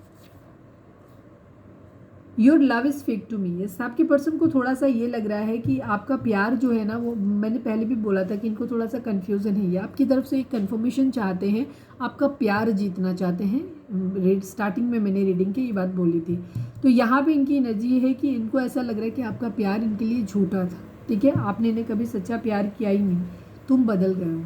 Your love is fake to me, yes, आपके पर्सन को थोड़ा सा ये लग रहा है कि आपका प्यार जो है ना, वो मैंने पहले भी बोला था कि इनको थोड़ा सा कन्फ्यूज़न है, ये आपकी तरफ से एक कन्फर्मेशन चाहते हैं, आपका प्यार जीतना चाहते हैं। स्टार्टिंग में मैंने रीडिंग की ये बात बोली थी, तो यहाँ पे इनकी एनर्जी है कि इनको ऐसा लग रहा है कि आपका प्यार इनके लिए झूठा था, ठीक है। आपने इन्हें कभी सच्चा प्यार किया ही नहीं, तुम बदल गए हो।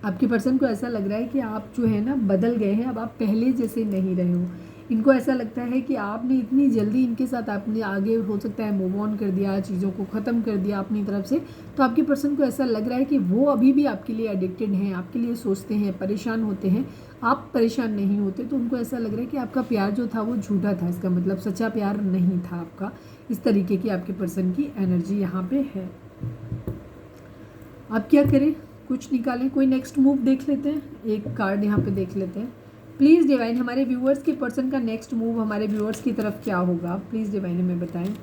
आपके पर्सन को ऐसा लग रहा है कि आप जो है ना बदल गए हैं, अब आप पहले जैसे नहीं रहे हो। इनको ऐसा लगता है कि आपने इतनी जल्दी इनके साथ आपने आगे हो सकता है मूव ऑन कर दिया, चीज़ों को ख़त्म कर दिया अपनी तरफ से, तो आपके पर्सन को ऐसा लग रहा है कि वो अभी भी आपके लिए एडिक्टेड हैं, आपके लिए सोचते हैं, परेशान होते हैं, आप परेशान नहीं होते, तो उनको ऐसा लग रहा है कि आपका प्यार जो था वो झूठा था, इसका मतलब सच्चा प्यार नहीं था आपका। इस तरीके की आपके पर्सन की एनर्जी यहाँ पे है। अब क्या करें, कुछ निकालें, कोई नेक्स्ट मूव देख लेते हैं, एक कार्ड यहाँ पे देख लेते हैं। प्लीज़ डिवाइन, हमारे व्यूअर्स के पर्सन का नेक्स्ट मूव हमारे व्यूअर्स की तरफ क्या होगा, प्लीज़ डिवाइन हमें बताएं।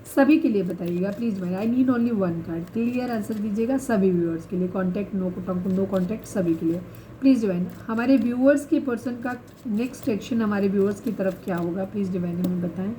सभी के लिए बताइएगा प्लीज़ भाई, आई need only one card, clear answer दीजिएगा सभी व्यूअर्स के लिए, कॉन्टैक्ट नो कॉन्टैक्ट सभी के लिए प्लीज़ डिवाइन। हमारे व्यूअर्स की पर्सन का नेक्स्ट एक्शन हमारे व्यूअर्स की तरफ क्या होगा प्लीज़ डिवाइन हमें बताएं।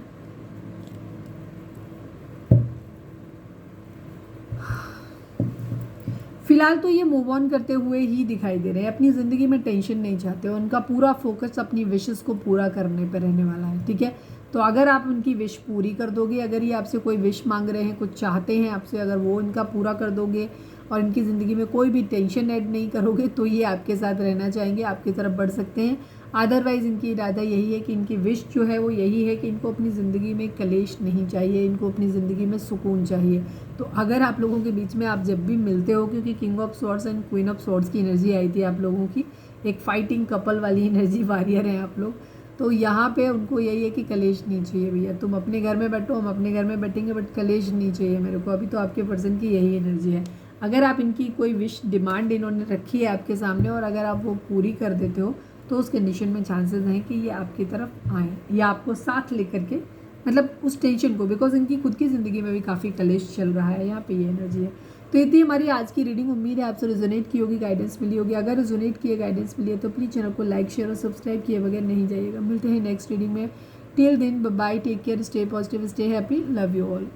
फिलहाल तो ये मूव ऑन करते हुए ही दिखाई दे रहे हैं, अपनी ज़िंदगी में टेंशन नहीं चाहते, उनका पूरा फोकस अपनी विशेस को पूरा करने पर रहने वाला है, ठीक है। तो अगर आप उनकी विश पूरी कर दोगे, अगर ये आपसे कोई विश मांग रहे हैं, कुछ चाहते हैं आपसे, अगर वो इनका पूरा कर दोगे और इनकी ज़िंदगी में कोई भी टेंशन ऐड नहीं करोगे, तो ये आपके साथ रहना चाहेंगे, आपकी तरफ बढ़ सकते हैं। अदरवाइज़ इनकी इरादा यही है कि इनकी विश जो है वो यही है कि इनको अपनी ज़िंदगी में कलेश नहीं चाहिए, इनको अपनी ज़िंदगी में सुकून चाहिए। तो अगर आप लोगों के बीच में आप जब भी मिलते हो, क्योंकि king of swords and queen of swords की एनर्जी आई थी आप लोगों की, एक फाइटिंग कपल वाली एनर्जी वॉरियर हैं आप लोग, तो यहाँ पे उनको यही है कि कलेश नहीं चाहिए भैया, तुम अपने घर में बैठो, हम अपने घर में बैठेंगे, बट कलेश नहीं चाहिए मेरे को। अभी तो आपके पर्सन की यही एनर्जी है। अगर आप इनकी कोई विश डिमांड इन्होंने रखी है आपके सामने और अगर आप वो पूरी कर देते हो, तो उस कंडीशन में चांसेस हैं कि ये आपकी तरफ आएँ या आपको साथ लेकर के, मतलब उस टेंशन को, बिकॉज इनकी खुद की ज़िंदगी में भी काफ़ी कलेश चल रहा है, यहाँ पे ये एनर्जी है। तो इतनी हमारी आज की रीडिंग, उम्मीद है आपसे रिजोनेट की होगी, गाइडेंस मिली होगी। अगर रिजोनेट किए, गाइडेंस मिली है तो प्लीज़ चैनल को लाइक शेयर और सब्सक्राइब किए बगैर नहीं जाइएगा। मिलते हैं नेक्स्ट रीडिंग में। Till then bye, take care, stay positive, stay happy, love you all.